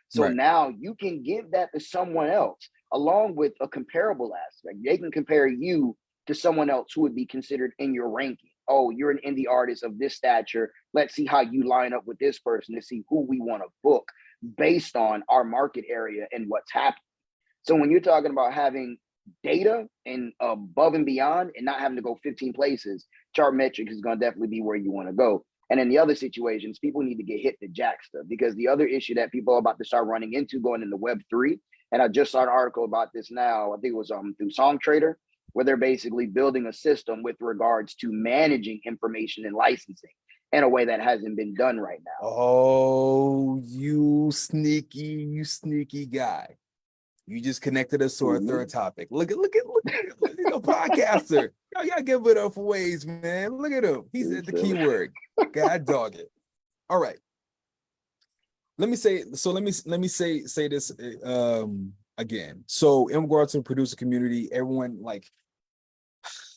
So now you can give that to someone else along with a comparable aspect. They can compare you to someone else who would be considered in your ranking. Oh, you're an indie artist of this stature. Let's see how you line up with this person to see who we want to book based on our market area and what's happening. So when you're talking about having data and above and beyond and not having to go 15 places, Chartmetrics is going to definitely be where you want to go. And in the other situations, people need to get hit the jack stuff, because the other issue that people are about to start running into going into Web3, and I just saw an article about this now, I think it was through Song Trader, where they're basically building a system with regards to managing information and licensing in a way that hasn't been done right now. Oh, you sneaky guy. You just connected us to our third topic. Look at the podcaster. Y'all give it up for Waze, man. Look at him. He said the keyword. God dog it. All right. Let me say this again. So in regards to the producer community, everyone, like,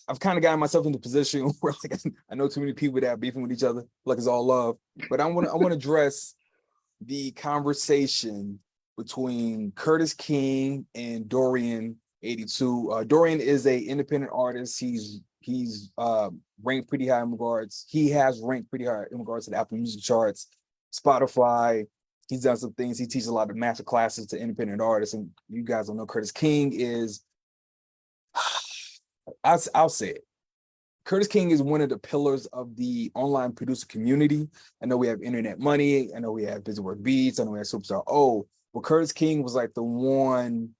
I've kind of gotten myself in the position where, like, I know too many people that are beefing with each other, like it's all love. But I want to address the conversation between Curtis King and Dorian 82. Dorian is a independent artist. He's ranked pretty high in regards. He has ranked pretty high in regards to the Apple Music charts, Spotify. He's done some things. He teaches a lot of master classes to independent artists. And you guys don't know, Curtis King is, I'll say it. Curtis King is one of the pillars of the online producer community. I know we have Internet Money. I know we have Busy Work Beats. I know we have Superstar O. But Curtis King was like the one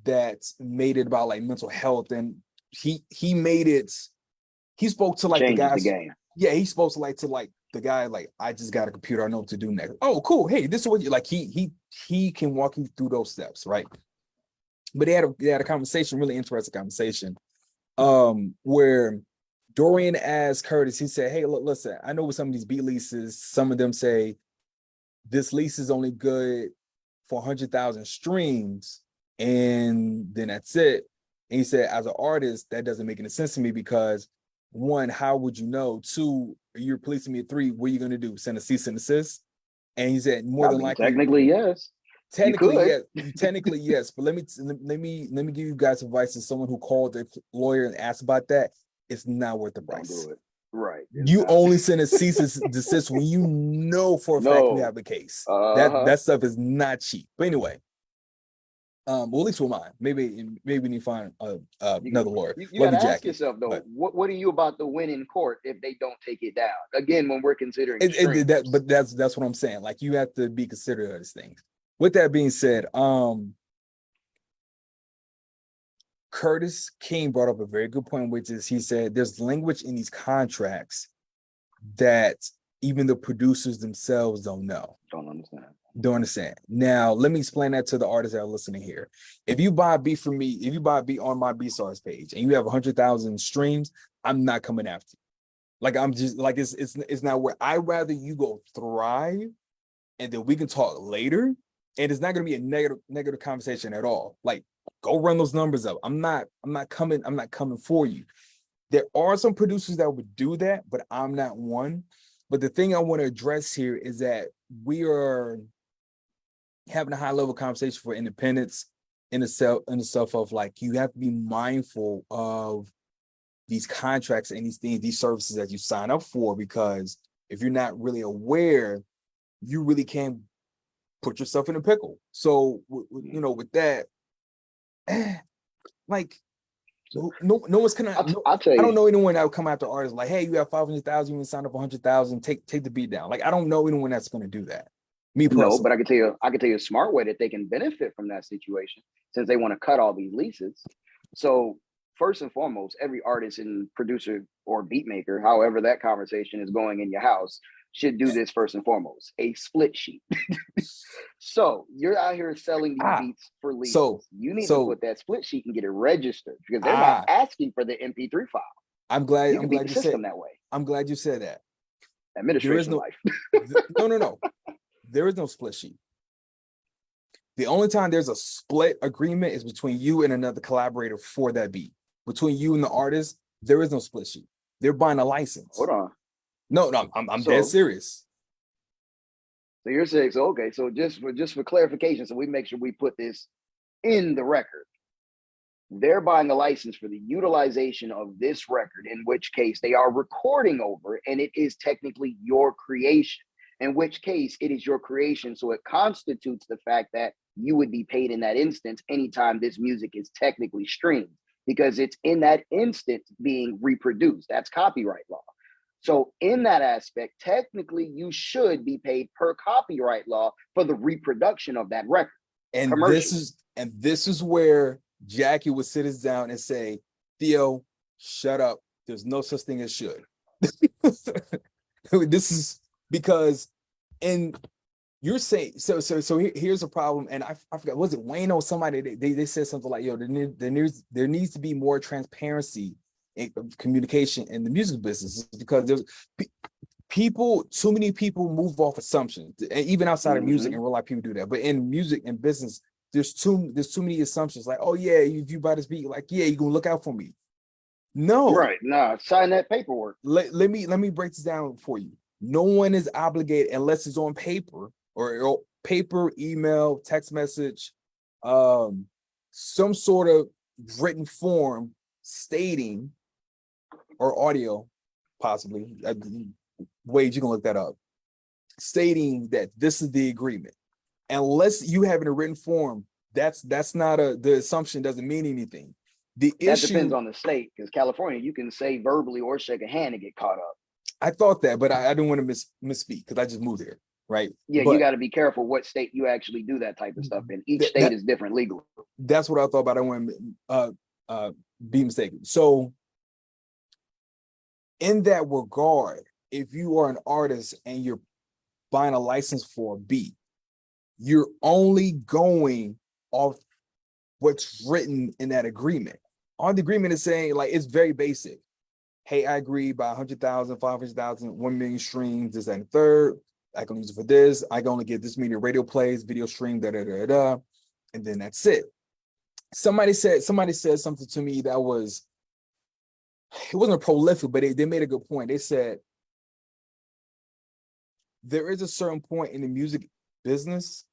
that made it about like mental health. And he made it, he spoke to like Changes the guys. The game. Yeah, he spoke to the guy, like, I just got a computer, I know what to do next. Oh, cool. Hey, this is what you like. He can walk you through those steps, right? But they had a conversation, really interesting conversation, where Dorian asked Curtis, he said, hey, look, listen, I know with some of these beat leases, some of them say this lease is only good for 100,000 streams, and then that's it. And he said, as an artist, that doesn't make any sense to me because one, how would you know? Two, you're policing me. Three, what are you going to do? Send a cease and desist? And he said, more than likely, technically, yes. Technically, yes. Technically, yes. But let me give you guys advice as someone who called the lawyer and asked about that. It's not worth the price. Don't do it. Right. You only send a cease and desist when you know for a fact you have a case. That stuff is not cheap. But anyway, well, at least with mine. Maybe we need to find another lawyer. You gotta ask yourself though, what are you about to win in court if they don't take it down? Again, when we're considering but that's what I'm saying. Like you have to be considerate of these things. With that being said, Curtis King brought up a very good point, which is he said there's language in these contracts that even the producers themselves don't understand. Now, let me explain that to the artists that are listening here. If you buy a beat from me, if you buy a beat on my B-Stars page and you have 100,000 streams, I'm not coming after you. Like I'm just like it's not where I'd rather you go thrive and then we can talk later. And it's not going to be a negative conversation at all. Like, go run those numbers up. I'm not coming for you. There are some producers that would do that, but I'm not one. But the thing I want to address here is that we are having a high level conversation for independence in itself of like, you have to be mindful of these contracts and these things, these services that you sign up for, because if you're not really aware, you really can't put yourself in a pickle. So, you know, with that, like, no one's gonna. I'll tell you, I don't know anyone that would come after artists like, hey, you have 500,000, you can sign up 100,000, take the beat down. Like, I don't know anyone that's going to do that. Me personally. No, but I can tell you a smart way that they can benefit from that situation since they want to cut all these leases. So first and foremost, every artist and producer or beat maker, however that conversation is going in your house, should do this first and foremost, a split sheet. So you're out here selling these beats for leases. So you need to put that split sheet and get it registered because they're not asking for the MP3 file. I'm glad you said that way. I'm glad you said that. Administration life. No. There is no split sheet. The only time there's a split agreement is between you and another collaborator for that beat. Between you and the artist, there is no split sheet. They're buying a license. Hold on. No, I'm dead serious. So you're saying, so just for clarification, so we make sure we put this in the record. They're buying a license for the utilization of this record, in which case they are recording over it, and it is technically your creation. In which case it is your creation, so it constitutes the fact that you would be paid in that instance anytime this music is technically streamed, because it's in that instant being reproduced. That's copyright law. So in that aspect, technically, you should be paid per copyright law for the reproduction of that record. And this is where Jackie would sit us down and say, Theo, shut up. There's no such thing as should. This is because, and you're saying, so here's a problem. And I forgot, was it Wayne or somebody? They said something like, yo, there needs to be more transparency communication in the music business, because there's too many people move off assumptions, and even outside of music and real life people do that, but in music and business there's too many assumptions, like, oh yeah, if you buy this beat, like, yeah, you're gonna look out for me. No, right, nah, sign that paperwork. Let me break this down for you. No one is obligated unless it's on paper or paper, email, text message, some sort of written form stating, or audio, possibly. Wade, you can look that up. Stating that this is the agreement. Unless you have it in a written form, that's not the assumption doesn't mean anything. That depends on the state, because California, you can say verbally or shake a hand and get caught up. I thought that, but I didn't want to misspeak because I just moved here, right? Yeah, but you got to be careful what state you actually do that type of stuff in. Each state is different legally. That's what I thought, but I don't want to be mistaken. So in that regard, if you are an artist and you're buying a license for a beat, you're only going off what's written in that agreement. On the agreement is saying, like, it's very basic. hey, I agree by 100,000, 500,000, 1 million streams, this and third. I can use it for this. I can only get this many radio plays, video stream, and then that's it. Somebody said something to me that was, it wasn't prolific, but they made a good point. They said there is a certain point in the music business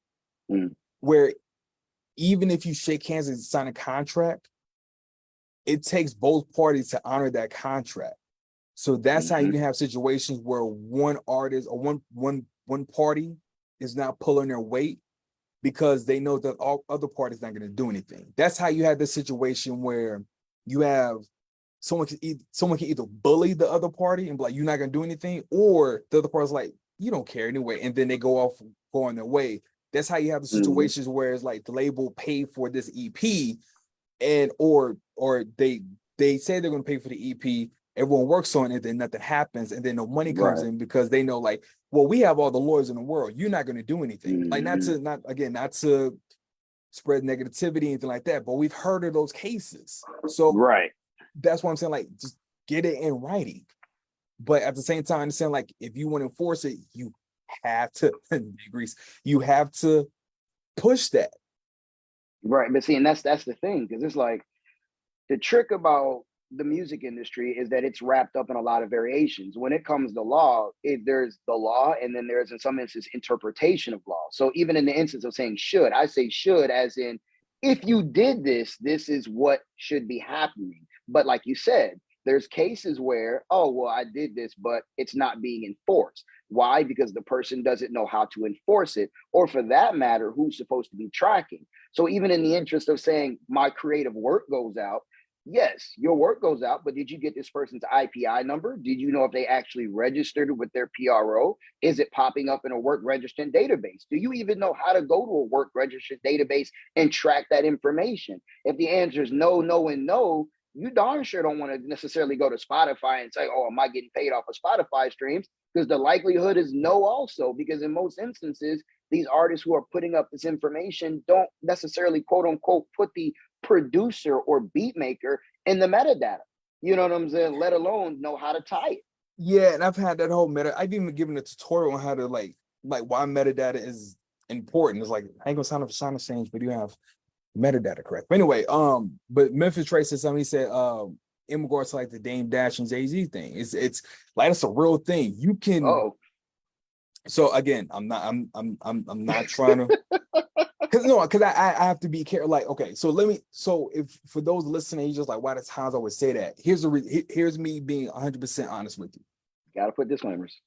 where even if you shake hands and sign a contract, it takes both parties to honor that contract. So that's how you can have situations where one artist or one party is not pulling their weight because they know that all other parties not going to do anything. That's how you have this situation where you have someone can either bully the other party and be like, you're not going to do anything, or the other party's like, you don't care anyway, and then they go on their way. That's how you have the situations where it's like the label paid for this EP, and or they say they're going to pay for the EP, everyone works on it, then nothing happens, and then no money comes in because they know, like, well, we have all the lawyers in the world, you're not going to do anything. Like, not to spread negativity, anything like that, but we've heard of those cases. So that's why I'm saying, like, just get it in writing. But at the same time, I'm saying, like, if you want to enforce it, you have to you have to push that. Right. But see, and that's the thing, because it's like the trick about the music industry is that it's wrapped up in a lot of variations. When it comes to law, there's the law, and then there's, in some instances, interpretation of law. So even in the instance of saying should, I say should as in, if you did this, this is what should be happening. But like you said, there's cases where, oh, well, I did this, but it's not being enforced. Why? Because the person doesn't know how to enforce it, or for that matter, who's supposed to be tracking. So even in the interest of saying my creative work goes out, yes, your work goes out, but did you get this person's IPI number? Did you know if they actually registered with their PRO? Is it popping up in a work registrant database? Do you even know how to go to a work registrant database and track that information? If the answer is no, no, and no, you darn sure don't want to necessarily go to Spotify and say, oh, am I getting paid off of Spotify streams? Because the likelihood is no also, because in most instances, these artists who are putting up this information don't necessarily, quote unquote, put the producer or beat maker in the metadata. You know what I'm saying? Let alone know how to tie it. Yeah, and I've had that whole I've even given a tutorial on how to like why metadata is important. It's like, I ain't gonna sign up for sign exchange, but you have metadata correct. But anyway, but Memphis Trace said something. He said, in regards to like the Dame Dash and Jay-Z thing, it's like, it's a real thing. You can. So again, I'm not trying to, because I have to be careful. Like, okay, so if for those listening, you're just like, why does Hanz always say that? Here's me being 100% honest with you. Gotta put disclaimers.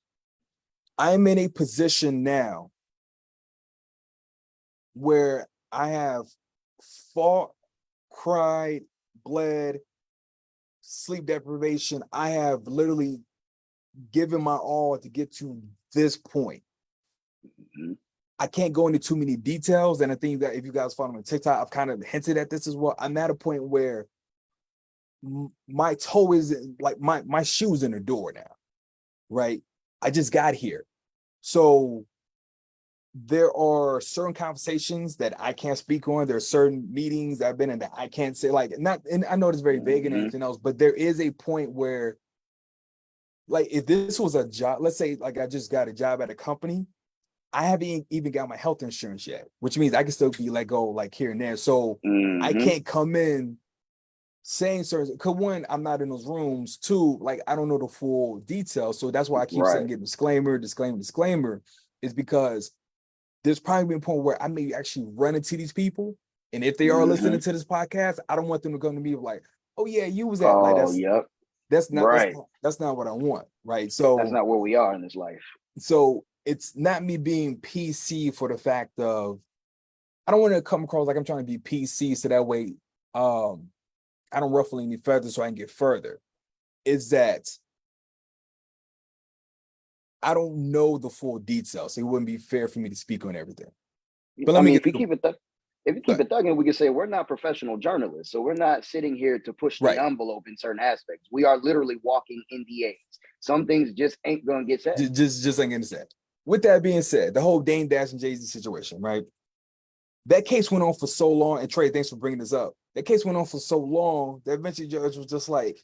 I'm in a position now where I have fought, cried, bled, sleep deprivation. I have literally given my all to get to this point. I can't go into too many details, and I think that if you guys follow me on TikTok, I've kind of hinted at this as well. I'm at a point where my toe is like my shoe's in the door now, right? I just got here. So there are certain conversations that I can't speak on. There are certain meetings I've been in that I can't say, like, not, and I know it's very vague and anything else, but there is a point where, like, if this was a job, let's say like I just got a job at a company, I haven't even got my health insurance yet, which means I can still be let go like here and there. So I can't come in saying certain, because one, I'm not in those rooms. Two, like, I don't know the full details. So that's why I keep saying get disclaimer, is because there's probably a point where I may actually run into these people. And if they are listening to this podcast, I don't want them to come to me like, oh yeah, you was at, like, that's not what I want. Right. So that's not where we are in this life. So it's not me being PC for the fact of, I don't want to come across like I'm trying to be PC so that way I don't ruffle any feathers so I can get further. Is that I don't know the full details, so it wouldn't be fair for me to speak on everything. But I mean, if you keep it thugging, we can say we're not professional journalists, so we're not sitting here to push the envelope in certain aspects. We are literally walking NDAs. Some things just ain't gonna get said. Just ain't gonna said. With that being said, the whole Dame Dash and Jay-Z situation, right? That case went on for so long, and Trey, thanks for bringing this up. That case went on for so long that eventually judge was just like,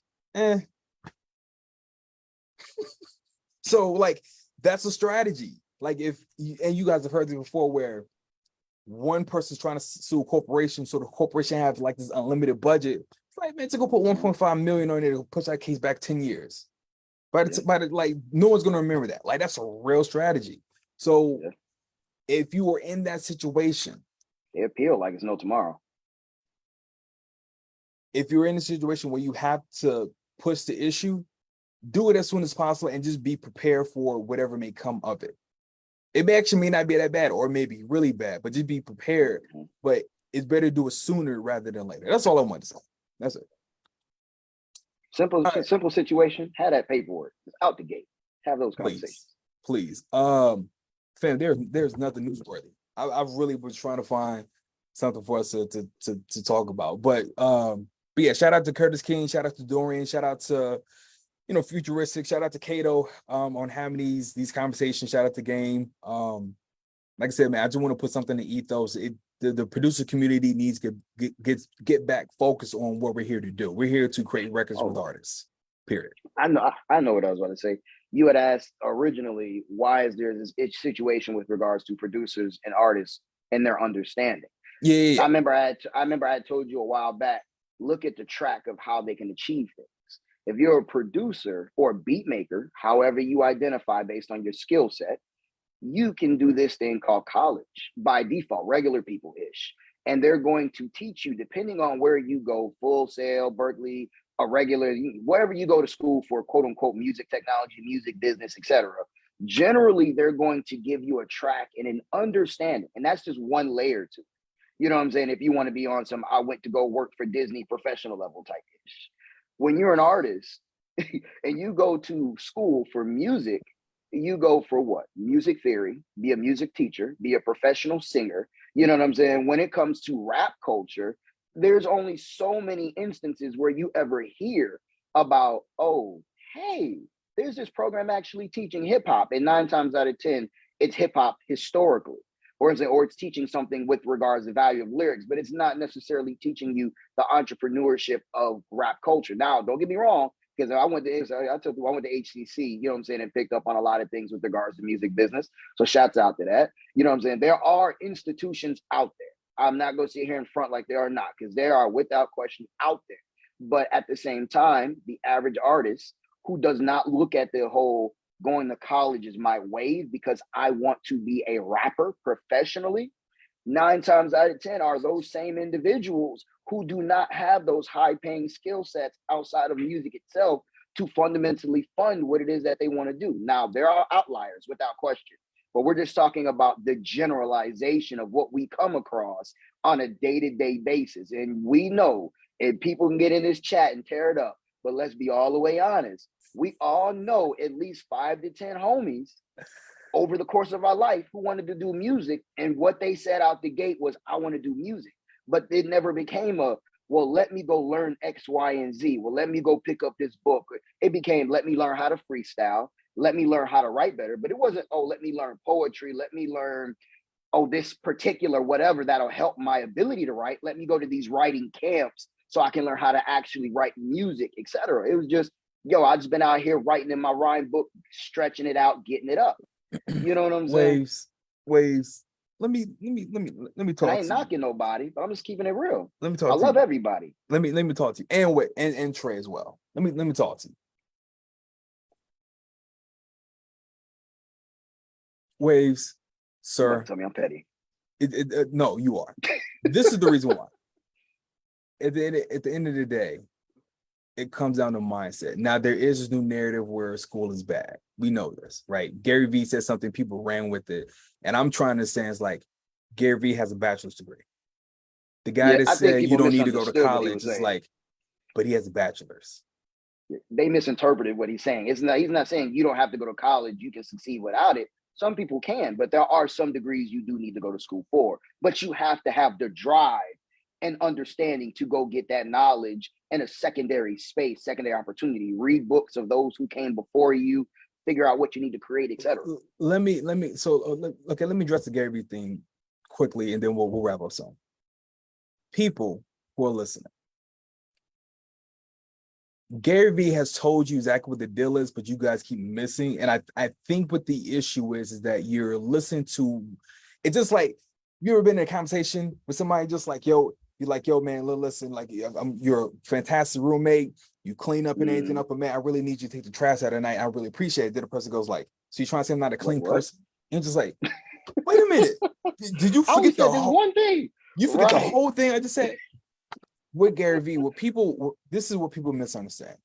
So like that's a strategy. Like if and you guys have heard this before, where one person's trying to sue a corporation, so the corporation have like this unlimited budget. It's like, man, to go put 1.5 million on it to push that case back 10 years. But like no one's gonna remember that. Like that's a real strategy. So if you were in that situation, they appeal like it's no tomorrow. If you're in a situation where you have to push the issue, do it as soon as possible and just be prepared for whatever may come of it. It may not be that bad, or maybe really bad, but just be prepared. But it's better to do it sooner rather than later. That's all I want to say. That's it. Simple situation. Have that paperwork. It's out the gate. Have those conversations. Please. Fam, there's nothing newsworthy. I've really been trying to find something for us to talk about. But yeah, shout out to Curtis King, shout out to Dorian, shout out to Futuristic, shout out to Cato on having these conversations, shout out to Game. Like I said, man, I just want to put something in ethos. The producer community needs to get back focused on what we're here to do. We're here to create records with artists. Period. I know what I was about to say. You had asked originally, why is there this situation with regards to producers and artists and their understanding? Yeah. I remember I had told you a while back, look at the track of how they can achieve things. If you're a producer or a beat maker, however you identify based on your skill set, you can do this thing called college by default, regular people-ish. And they're going to teach you, depending on where you go, Full Sail, Berkeley, a regular, wherever you go to school for quote unquote music technology, music business, etc. Generally, they're going to give you a track and an understanding. And that's just one layer to it. You know what I'm saying? If you want to be on some, I went to go work for Disney professional level type ish. When you're an artist and you go to school for music, you go for what? Music theory, be a music teacher, be a professional singer. You know what I'm saying? When it comes to rap culture, there's only so many instances where you ever hear about, oh, hey, there's this program actually teaching hip hop. And 9 times out of 10, it's hip hop historically. Or it's teaching something with regards to the value of lyrics, but it's not necessarily teaching you the entrepreneurship of rap culture. Now, don't get me wrong, because I went to HCC, you know what I'm saying, and picked up on a lot of things with regards to music business. So shouts out to that. You know what I'm saying? There are institutions out there. I'm not going to sit here in front like they are not, because they are without question out there. But at the same time, the average artist who does not look at the whole going to college is my wave because I want to be a rapper professionally, 9 times out of 10 are those same individuals who do not have those high paying skill sets outside of music itself to fundamentally fund what it is that they want to do. Now, there are outliers without question, but we're just talking about the generalization of what we come across on a day-to-day basis. And we know, and people can get in this chat and tear it up, but let's be all the way honest. We all know at least 5 to 10 homies over the course of our life who wanted to do music. And what they said out the gate was, I want to do music. But it never became well, let me go learn X, Y, and Z. Well, let me go pick up this book. It became, let me learn how to freestyle. Let me learn how to write better. But it wasn't, oh, let me learn poetry. Let me learn, this particular whatever that'll help my ability to write. Let me go to these writing camps so I can learn how to actually write music, etc. It was just, I just been out here writing in my rhyme book, stretching it out, getting it up. You know what I'm saying? Waves. Let me talk. I ain't knocking nobody, but I'm just keeping it real. Let me talk. I love everybody. Let me talk to you, and Trey as well. Let me talk to you. Waves, sir. Tell me I'm petty. No, you are. This is the reason why. At the end of the day, it comes down to mindset. Now, there is this new narrative where school is bad. We know this, right? Gary Vee said something, people ran with it. And I'm trying to say, it's like, Gary Vee has a bachelor's degree. The guy that said you don't need to go to college is like, but he has a bachelor's. They misinterpreted what he's saying. He's not saying you don't have to go to college, you can succeed without it. Some people can, but there are some degrees you do need to go to school for. But you have to have the drive and understanding to go get that knowledge in a secondary space, secondary opportunity. Read books of those who came before you, figure out what you need to create, etc. Let me address the Gary Vee thing quickly, and then we'll wrap up some. People who are listening, Gary Vee has told you exactly what the deal is, but you guys keep missing. And I think what the issue is that you're listening to, it's just like, you ever been in a conversation with somebody just like, yo, you're like, yo, man, listen, like, you're a fantastic roommate. You clean up and anything up, but man, I really need you to take the trash out at night. I really appreciate it. Then the person goes like, so you trying to say I'm not a clean person? And just like, wait a minute. Did you forget the whole one thing? You forget the whole thing I just said? With Gary Vee, this is what people misunderstand.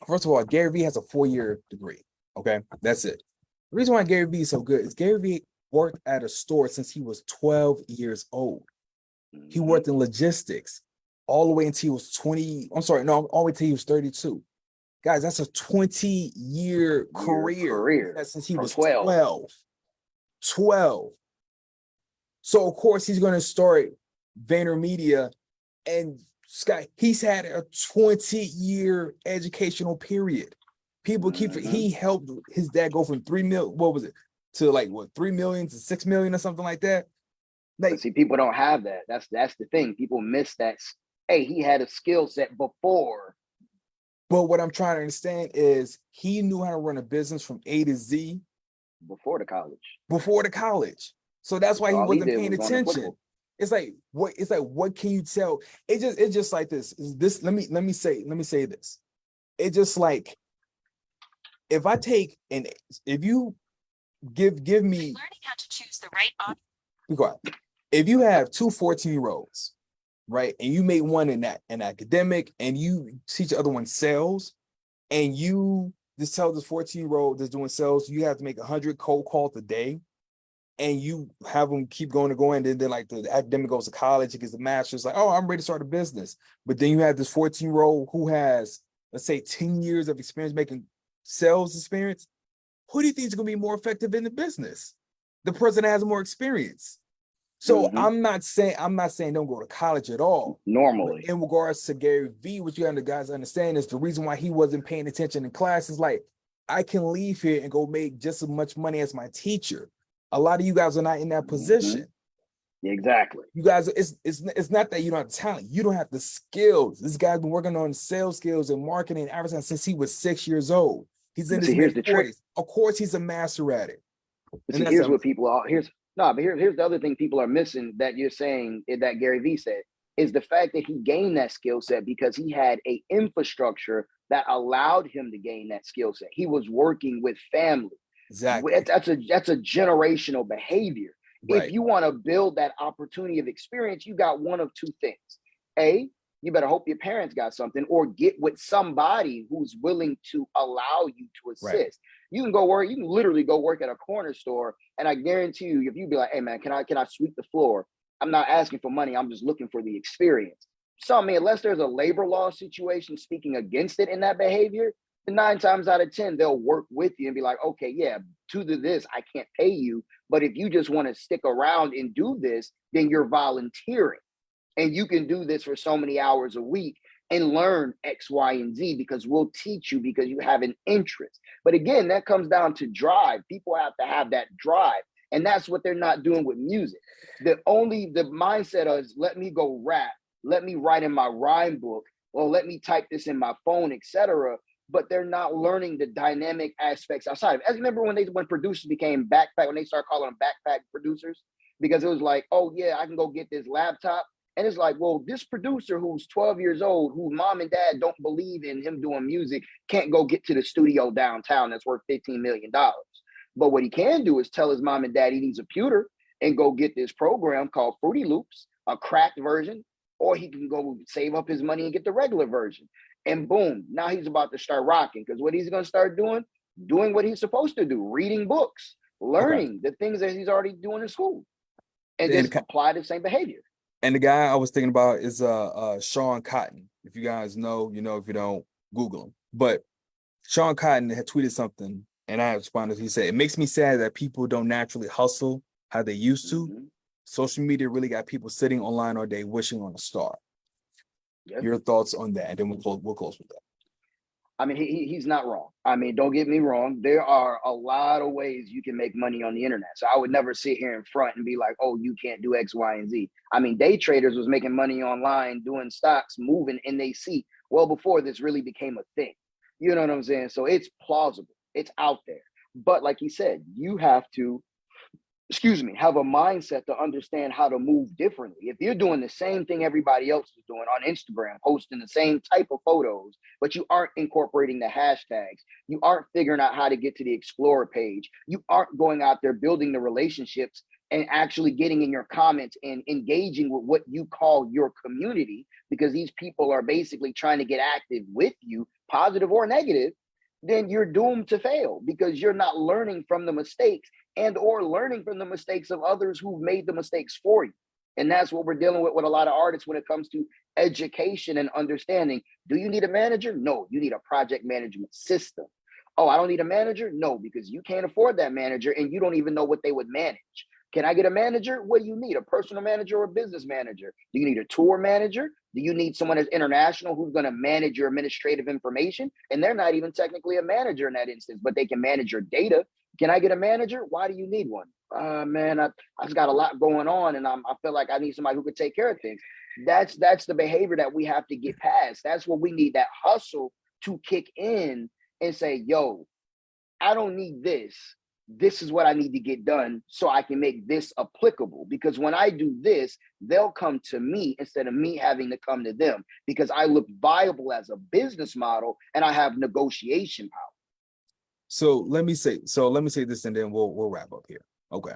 First of all, Gary Vee has a 4-year degree. Okay, that's it. The reason why Gary Vee is so good is Gary Vee worked at a store since he was 12 years old. He worked in logistics all the way until he was 20. I'm sorry, no, all the way until he was 32. Guys, that's a 20-year career. That's since he was 12. 12. So of course he's going to start VaynerMedia, and Scott, he's had a 20-year educational period. People keep he helped his dad go from 3 million, what was it, to like what, 3 million to 6 million or something like that. Like, but see, people don't have that. That's the thing. People miss that. Hey, he had a skill set before. But what I'm trying to understand is he knew how to run a business from A to Z before the college. So that's why he wasn't paying attention. It's like what can you tell? It's just like this. Let me say this. It's just like, if I take if you give me learning how to choose the right option. Be quiet. If you have two 14-year-olds, right, and you make one in an academic and you teach the other one sales, and you just tell this 14-year-old that's doing sales, you have to make 100 cold calls a day, and you have them keep going, and then like the academic goes to college, he gets a master's, like, oh, I'm ready to start a business. But then you have this 14-year-old who has, let's say, 10 years of experience making sales experience. Who do you think is going to be more effective in the business? The person that has more experience. So I'm not saying don't go to college at all. Normally. But in regards to Gary Vee, what you got to guys understand is the reason why he wasn't paying attention in class is like, I can leave here and go make just as much money as my teacher. A lot of you guys are not in that position. Exactly. You guys, it's not that you don't have the talent. You don't have the skills. This guy's been working on sales skills and marketing and advertising since he was 6 years old. He's in his mid-40s. Of course, he's a master at it. See, here's what people are. Here's the other thing people are missing that you're saying that Gary Vee said is the fact that he gained that skill set because he had a infrastructure that allowed him to gain that skill set. He was working with family. Exactly. That's a generational behavior. Right. If you want to build that opportunity of experience, you got one of two things. A, you better hope your parents got something, or get with somebody who's willing to allow you to assist. Right. You can literally go work at a corner store, and I guarantee you, if you be like, hey man, can I sweep the floor? I'm not asking for money, I'm just looking for the experience. So I mean, unless there's a labor law situation speaking against it in that behavior, 9 times out of 10, they'll work with you and be like, okay, yeah, to do this, I can't pay you. But if you just want to stick around and do this, then you're volunteering. And you can do this for so many hours a week and learn X, Y, and Z because we'll teach you because you have an interest. But again, that comes down to drive. People have to have that drive. And that's what they're not doing with music. The mindset is, let me go rap, let me write in my rhyme book, or let me type this in my phone, etc. But they're not learning the dynamic aspects outside of it. As you remember when producers became when they started calling them backpack producers, because it was like, oh yeah, I can go get this laptop. And it's like, well, this producer who's 12 years old, whose mom and dad don't believe in him doing music, can't go get to the studio downtown that's worth $15 million. But what he can do is tell his mom and dad he needs a pewter and go get this program called Fruity Loops, a cracked version, or he can go save up his money and get the regular version. And boom, now he's about to start rocking, because what he's going to start doing what he's supposed to do, reading books, learning the things that he's already doing in school, and just apply the same behavior. And the guy I was thinking about is Sean Cotton. If you guys know, you know. If you don't, Google him. But Sean Cotton had tweeted something, and I responded. He said, "It makes me sad that people don't naturally hustle how they used to. Social media really got people sitting online all day wishing on a star." Yep. Your thoughts on that? And then we'll close with that. I mean, he's not wrong. I mean, don't get me wrong. There are a lot of ways you can make money on the internet. So I would never sit here in front and be like, oh, you can't do X, Y, and Z. I mean, day traders was making money online, doing stocks, moving in their seat well before this really became a thing. You know what I'm saying? So it's plausible, it's out there. But like he said, you have to, have a mindset to understand how to move differently. If you're doing the same thing everybody else is doing on Instagram, posting the same type of photos, but you aren't incorporating the hashtags, you aren't figuring out how to get to the Explorer page, you aren't going out there building the relationships and actually getting in your comments and engaging with what you call your community, because these people are basically trying to get active with you, positive or negative, then you're doomed to fail because you're not learning from the mistakes and or learning from the mistakes of others who've made the mistakes for you. And that's what we're dealing with a lot of artists when it comes to education and understanding. Do you need a manager? No, you need a project management system. Oh, I don't need a manager? No, because you can't afford that manager and you don't even know what they would manage. Can I get a manager? What do you need? A personal manager or a business manager? Do you need a tour manager? Do you need someone that's international who's going to manage your administrative information? And they're not even technically a manager in that instance, but they can manage your data. Can I get a manager? Why do you need one? Man, I just got a lot going on, and I feel like I need somebody who could take care of things. That's the behavior that we have to get past. That's what we need, that hustle to kick in and say, yo, I don't need this. This is what I need to get done so I can make this applicable. Because when I do this, they'll come to me instead of me having to come to them, because I look viable as a business model and I have negotiation power. So let me say this, and then we'll wrap up here. Okay.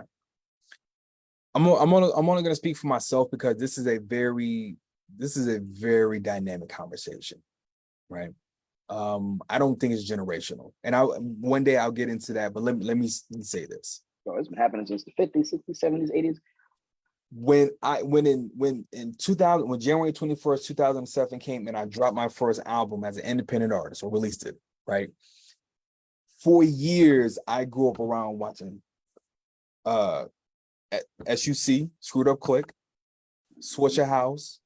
I'm only gonna speak for myself because this is a very dynamic conversation, right? I don't think it's generational, and one day I'll get into that. But let me say this. So it's been happening since the 50s, 60s, 70s, 80s. When in 2000, when January 21st, 2007 came, and I dropped my first album as an independent artist, or released it, right? For years, I grew up around watching SUC, Screwed Up Click, Swisher House,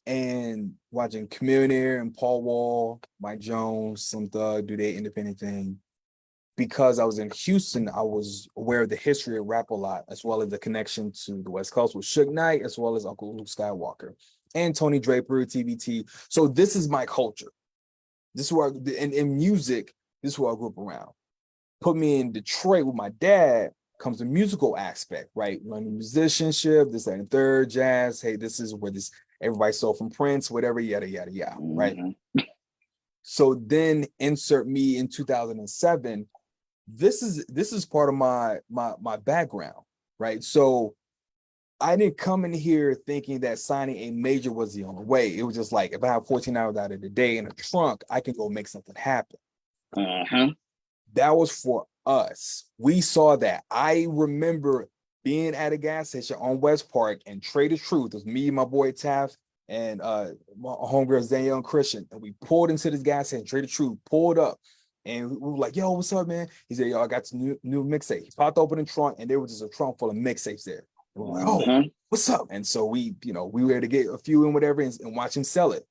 and watching Chamillionaire and Paul Wall, Mike Jones, Slim Thug do their independent thing. Because I was in Houston, I was aware of the history of rap a lot, as well as the connection to the West Coast with Suge Knight, as well as Uncle Luke Skywalker and Tony Draper, TBT. So this is my culture. This is where in music, this is where I grew up around. Put me in Detroit with my dad, comes the musical aspect, right? Learning musicianship, this, that, and third, jazz. Hey, this is where this everybody saw from Prince, whatever, yada, yada, yada, right? Mm-hmm. So then insert me in 2007. This is part of my background, right? So I didn't come in here thinking that signing a major was the only way. It was just like, if I have 14 hours out of the day in a trunk, I can go make something happen. Uh-huh. That was for us. We saw that. I remember being at a gas station on West Park and Trade the Truth. It was me, my boy Taff, and my homegirls Danielle and Christian. And we pulled into this gas station, Trade the Truth, pulled up. And we were like, yo, what's up, man? He said, yo, I got some new mixtape. He popped open the trunk, and there was just a trunk full of mixtapes there. And we're like, oh, what's up? And so we were able to get a few and whatever and watch him sell it.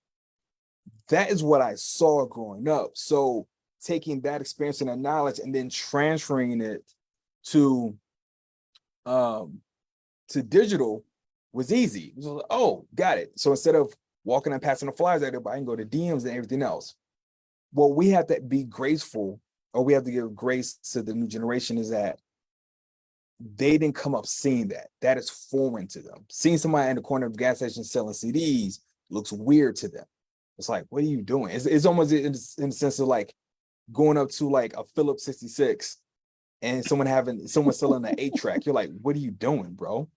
That is what I saw growing up. So taking that experience and that knowledge and then transferring it to digital was easy. It was like, oh, got it. So instead of walking and passing the flyers at everybody, I can go to DMs and everything else. Well, we have to be graceful, or we have to give grace to the new generation, is that they didn't come up seeing that. That is foreign to them. Seeing somebody in the corner of the gas station selling CDs looks weird to them. It's like, what are you doing? It's almost in the sense of like going up to like a Philips 66 and someone selling an 8-track. You're like, what are you doing, bro?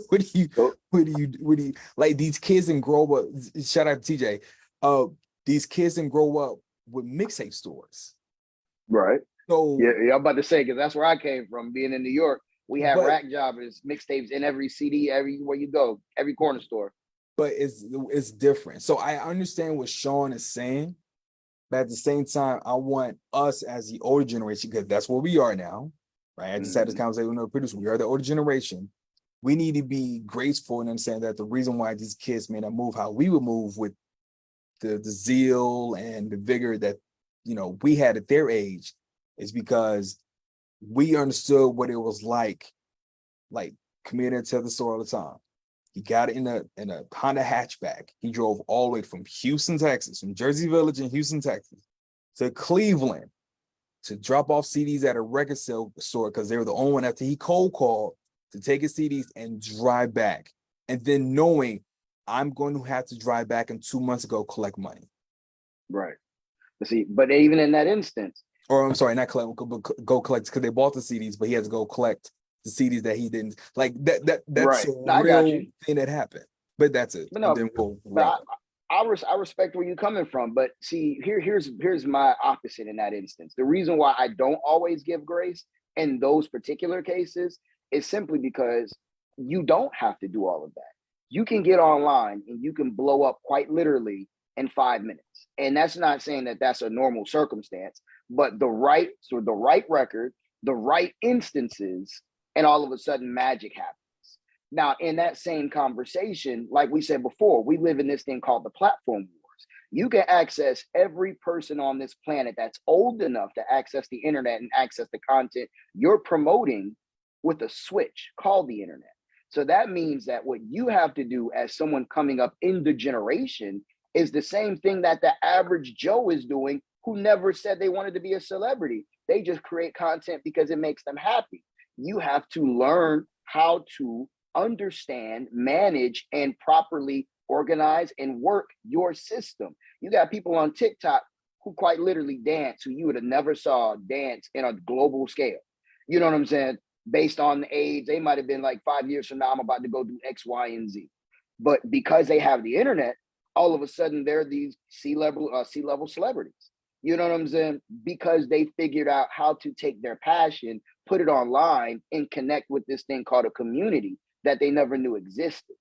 what do you like? These kids and grow up. Shout out to TJ. These kids didn't grow up with mixtape stores. Right. So yeah, I'm about to say, because that's where I came from, being in New York. We have rack jobbers, mixtapes in every CD, everywhere you go, every corner store. But it's different. So I understand what Sean is saying, but at the same time, I want us as the older generation, because that's where we are now, right? I just had this conversation with another producer. We are the older generation. We need to be graceful and understand that the reason why these kids may not move how we would move with the zeal and the vigor that we had at their age is because we understood what it was like committing to the store all the time. He got it in a Honda hatchback. He drove all the way from Houston, Texas, from Jersey Village in Houston, Texas, to Cleveland to drop off CDs at a record sale store because they were the only one after he cold called to take his CDs and drive back. And then knowing I'm going to have to drive back in 2 months to go collect money. Right. But see, but even in that instance, or I'm sorry, not collect, but go collect because they bought the CDs, but he has to go collect the CDs that he didn't like. That's right. a No, I got real you. thing that happened. But that's it. But And no, then we'll but wrap up. I respect where you're coming from. But see, here's my opposite in that instance. The reason why I don't always give grace in those particular cases is simply because you don't have to do all of that. You can get online and you can blow up quite literally in 5 minutes. And that's not saying that that's a normal circumstance, but the right record, the right instances, and all of a sudden magic happens. Now, in that same conversation, like we said before, we live in this thing called the platform wars. You can access every person on this planet that's old enough to access the internet and access the content you're promoting with a switch called the internet. So that means that what you have to do as someone coming up in the generation is the same thing that the average Joe is doing who never said they wanted to be a celebrity. They just create content because it makes them happy. You have to learn how to understand, manage, and properly organize and work your system. You got people on TikTok who quite literally dance, who you would have never saw dance in a global scale. You know what I'm saying? Based on the age, they might have been like 5 years from now, I'm about to go do X, Y, and Z. But because they have the internet, all of a sudden they're these C-level celebrities. You know what I'm saying? Because they figured out how to take their passion, put it online, and connect with this thing called a community that they never knew existed.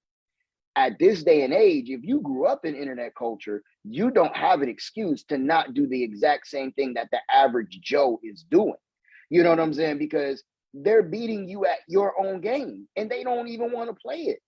At this day and age, if you grew up in internet culture, you don't have an excuse to not do the exact same thing that the average Joe is doing. You know what I'm saying? Because they're beating you at your own game and they don't even want to play it.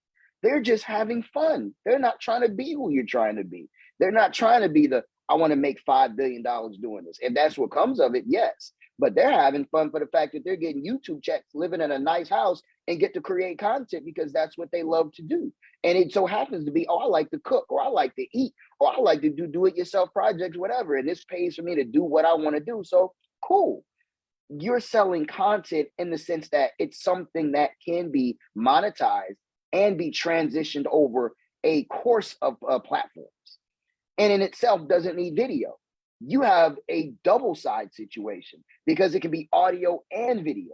They're just having fun. They're not trying to be who you're trying to be. They're not trying to be I want to make $5 billion doing this. If that's what comes of it, yes. But they're having fun for the fact that they're getting YouTube checks, living in a nice house, and get to create content because that's what they love to do. And it so happens to be, oh, I like to cook, or I like to eat, or I like to do it yourself projects, whatever. And this pays for me to do what I want to do. So cool. You're selling content in the sense that it's something that can be monetized and be transitioned over a course of platforms. And in itself doesn't need video. You have a double side situation because it can be audio and video.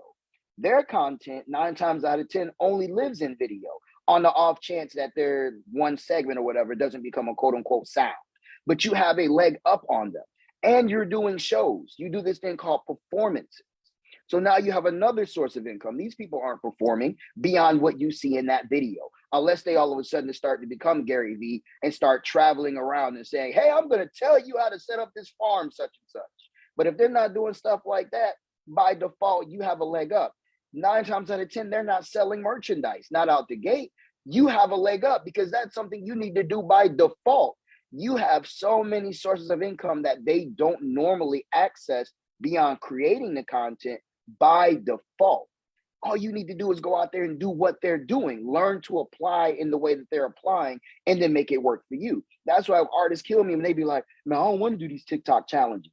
Their content 9 times out of 10 only lives in video on the off chance that their one segment or whatever doesn't become a quote unquote sound. But you have a leg up on them and you're doing shows. You do this thing called performances. So now you have another source of income. These people aren't performing beyond what you see in that video, unless they all of a sudden start to become Gary Vee and start traveling around and saying, hey, I'm going to tell you how to set up this farm, such and such. But if they're not doing stuff like that, by default, you have a leg up. 9 times out of 10, they're not selling merchandise, not out the gate. You have a leg up because that's something you need to do by default. You have so many sources of income that they don't normally access beyond creating the content by default. All you need to do is go out there and do what they're doing, learn to apply in the way that they're applying, and then make it work for you. That's why artists kill me when they be like, man, I don't want to do these TikTok challenges.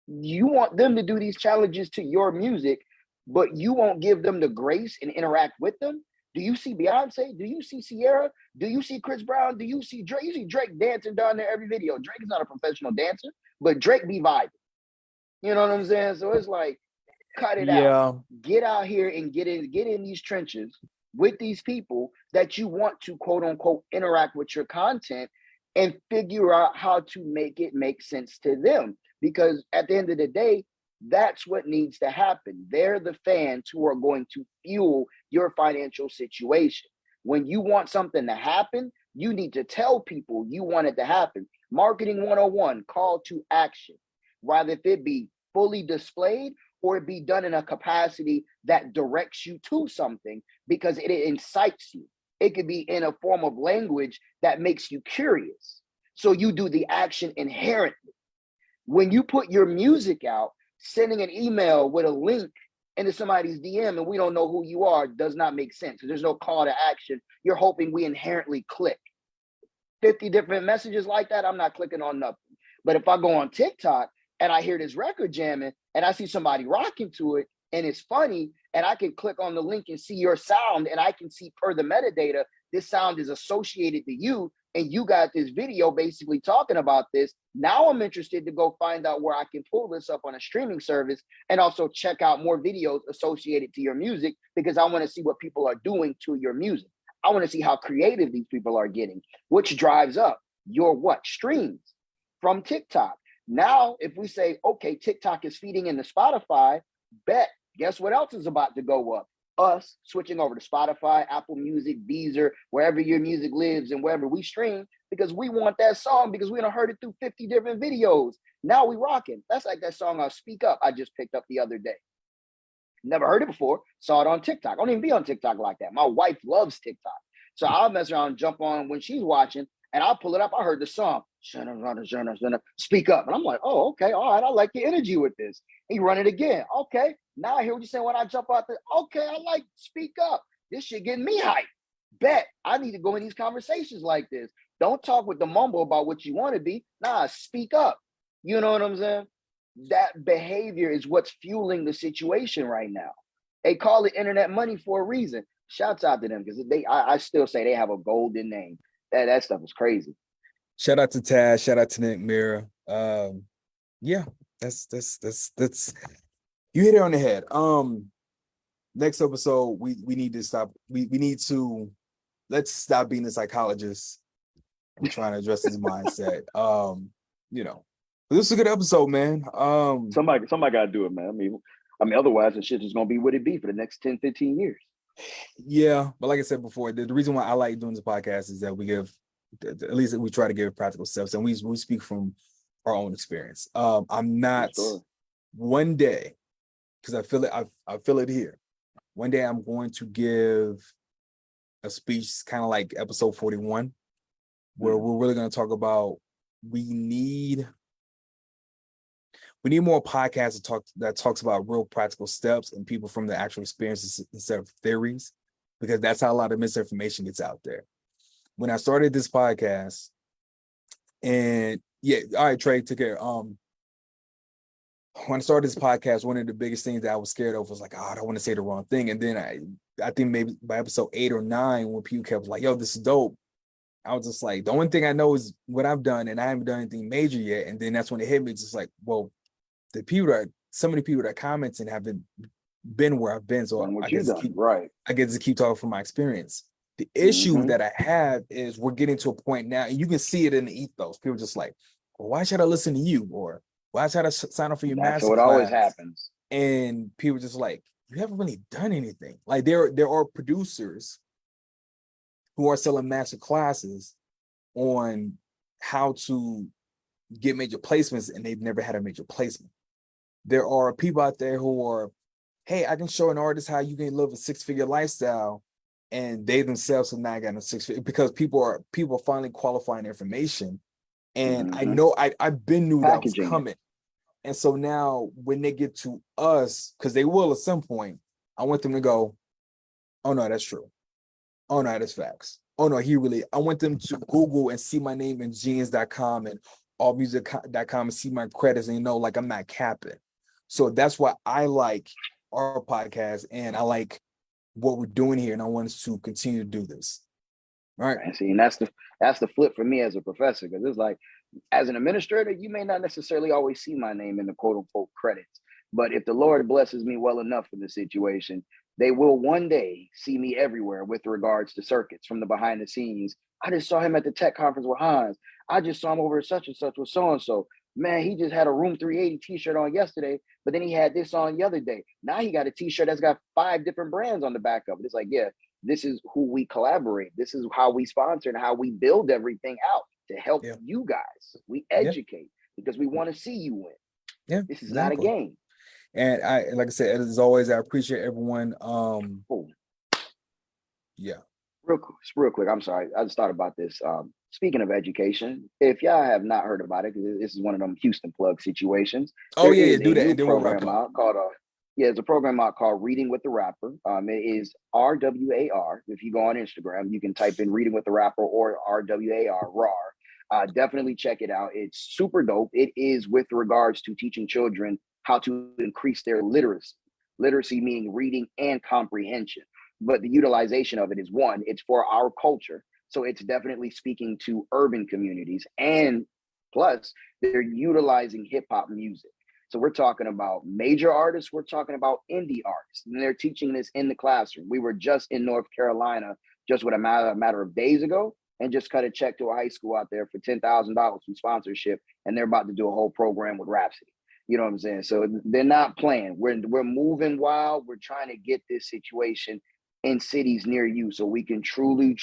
You want them to do these challenges to your music, but you won't give them the grace and interact with them. Do you see Beyonce? Do you see Sierra? Do you see Chris Brown? Do you see Drake? You see Drake dancing down there every video. Drake is not a professional dancer, but Drake be vibing. You know what I'm saying? So it's like, cut it out. Get out here and get in these trenches with these people that you want to quote unquote interact with your content and figure out how to make it make sense to them. Because at the end of the day, that's what needs to happen. They're the fans who are going to fuel your financial situation. When you want something to happen, you need to tell people you want it to happen. Marketing 101, call to action. Rather if it be fully displayed or it be done in a capacity that directs you to something because it incites you. It could be in a form of language that makes you curious. So you do the action inherently. When you put your music out, sending an email with a link into somebody's DM and we don't know who you are does not make sense. There's no call to action. You're hoping we inherently click. 50 different messages like that, I'm not clicking on nothing. But if I go on TikTok and I hear this record jamming and I see somebody rocking to it and it's funny, and I can click on the link and see your sound, and I can see per the metadata, this sound is associated to you, and you got this video basically talking about this. Now I'm interested to go find out where I can pull this up on a streaming service and also check out more videos associated to your music, because I want to see what people are doing to your music. I want to see how creative these people are getting, which drives up your what? Streams from TikTok. Now, if we say, okay, TikTok is feeding into Spotify, bet, guess what else is about to go up? Us switching over to Spotify, Apple Music, Deezer, wherever your music lives and wherever we stream, because we want that song because we done heard it through 50 different videos. Now we rocking. That's like that song Speak Up I just picked up the other day. Never heard it before, saw it on TikTok. I don't even be on TikTok like that. My wife loves TikTok. So I'll mess around and jump on when she's watching, and I'll pull it up. I heard the song, Speak Up. And I'm like, oh, okay, all right, I like the energy with this. And you run it again. Okay, now I hear what you're saying when I jump out there. Okay, I like Speak Up. This shit getting me hyped. Bet I need to go in these conversations like this. Don't talk with the mumble about what you want to be. Nah, speak up. You know what I'm saying? That behavior is what's fueling the situation right now. They call it internet money for a reason. Shouts out to them, because I still say they have a golden name. That stuff is crazy. Shout out to Taz. Shout out to Nick Mira. Yeah, that's you hit it on the head. Next episode, we need to stop. We need to let's stop being a psychologist. I'm trying to address his mindset. This is a good episode, man. Somebody got to do it, man. I mean, otherwise the shit is gonna be what it be for the next 10, 15 years. Yeah, but like I said before, the reason why I like doing this podcast is that we give, at least we try to give practical steps, and we speak from our own experience. I'm not one day, because I feel it. I feel it here. One day I'm going to give a speech, kind of like episode 41, where we're really going to talk about we need more podcasts that talks about real practical steps and people from the actual experiences instead of theories, because that's how a lot of misinformation gets out there. When I started this podcast, and yeah, all right, Trey, take care. When I started this podcast, one of the biggest things that I was scared of was like, oh, I don't want to say the wrong thing. And then I think maybe by episode 8 or 9, when people kept like, yo, this is dope, I was just like, the only thing I know is what I've done, and I haven't done anything major yet. And then that's when it hit me. It's just like, well, so many people that commented haven't been where I've been. So I get to keep talking from my experience. The issue that I have is we're getting to a point now, and you can see it in the ethos. People just like, well, why should I listen to you? Or why should I sign up for your master class? That's what always happens. And people just like, you haven't really done anything. Like there are producers who are selling master classes on how to get major placements, and they've never had a major placement. There are people out there who are, hey, I can show an artist how you can live a 6-figure lifestyle, and they themselves have not gotten a 6-figure, because people are finally qualifying information. And I know I've been knew that was coming. And so now when they get to us, because they will at some point, I want them to go, oh no, that's true. Oh no, that's facts. Oh no, I want them to Google and see my name in jeans.com and allmusic.com and see my credits, and like I'm not capping. So that's why I like our podcast, and I like what we're doing here, and I want us to continue to do this. All right. And see, and that's the flip for me as a professor, because it's like, as an administrator, you may not necessarily always see my name in the quote unquote credits, but if the Lord blesses me well enough in the situation, they will one day see me everywhere with regards to circuits from the behind the scenes. I just saw him at the tech conference with Hanz. I just saw him over such and such with so-and-so. Man, he just had a Room 380 t-shirt on yesterday, but then he had this on the other day. Now he got a t-shirt that's got 5 different brands on the back of it. It's like, yeah, this is who we collaborate. This is how we sponsor and how we build everything out to help you guys. We educate because we want to see you win. Yeah, this is not a game. And like I said, as always, I appreciate everyone. Yeah. Real quick. I'm sorry. I just thought about this. Speaking of education, if y'all have not heard about it, because this is one of them Houston plug situations. Oh yeah, do that. And then we'll wrap up. Called Yeah, it's a program called Reading with the Rapper. It is RWAR. If you go on Instagram, you can type in Reading with the Rapper or RWAR, RAR. Definitely check it out. It's super dope. It is with regards to teaching children how to increase their literacy. Literacy meaning reading and comprehension. But the utilization of it is one, it's for our culture. So it's definitely speaking to urban communities. And plus, they're utilizing hip hop music. So we're talking about major artists, we're talking about indie artists, and they're teaching this in the classroom. We were just in North Carolina just with a matter of days ago, and just cut a check to a high school out there for $10,000 from sponsorship, and they're about to do a whole program with Rhapsody. You know what I'm saying? So they're not playing. We're moving wild. We're trying to get this situation in cities near you so we can truly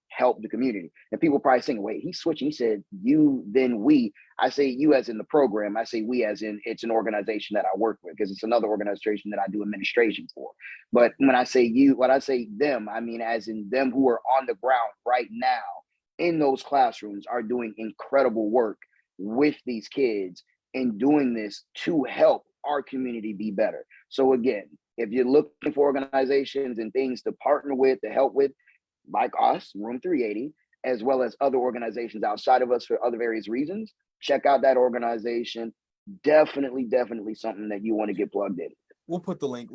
help the community. And people probably saying, wait, he's switching. He said you, then we. I say you as in the program. I say we as in it's an organization that I work with, because it's another organization that I do administration for. But when I say you, when I say them, I mean as in them who are on the ground right now in those classrooms are doing incredible work with these kids and doing this to help our community be better. So again, if you're looking for organizations and things to partner with, to help with, like us, Room 380, as well as other organizations outside of us for other various reasons, check out that organization. Definitely something that you want to get plugged in. We'll put the link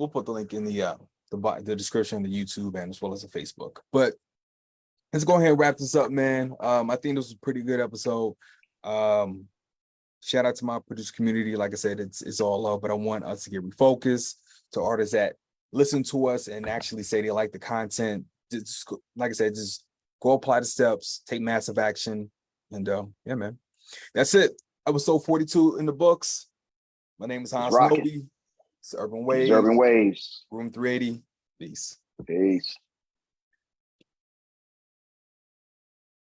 in the description of the YouTube and as well as the Facebook. But let's go ahead and wrap this up, man. I think this was a pretty good episode. Shout out to my producer community. Like I said, it's all love, but I want us to get refocused, to artists that listen to us and actually say they like the content. Just, like I said, just go apply the steps, take massive action, and yeah, man. That's it. Episode 42 in the books. My name is Hanz Nobe. It's Urban Waves. Urban Waves. Room 380. Peace. Peace.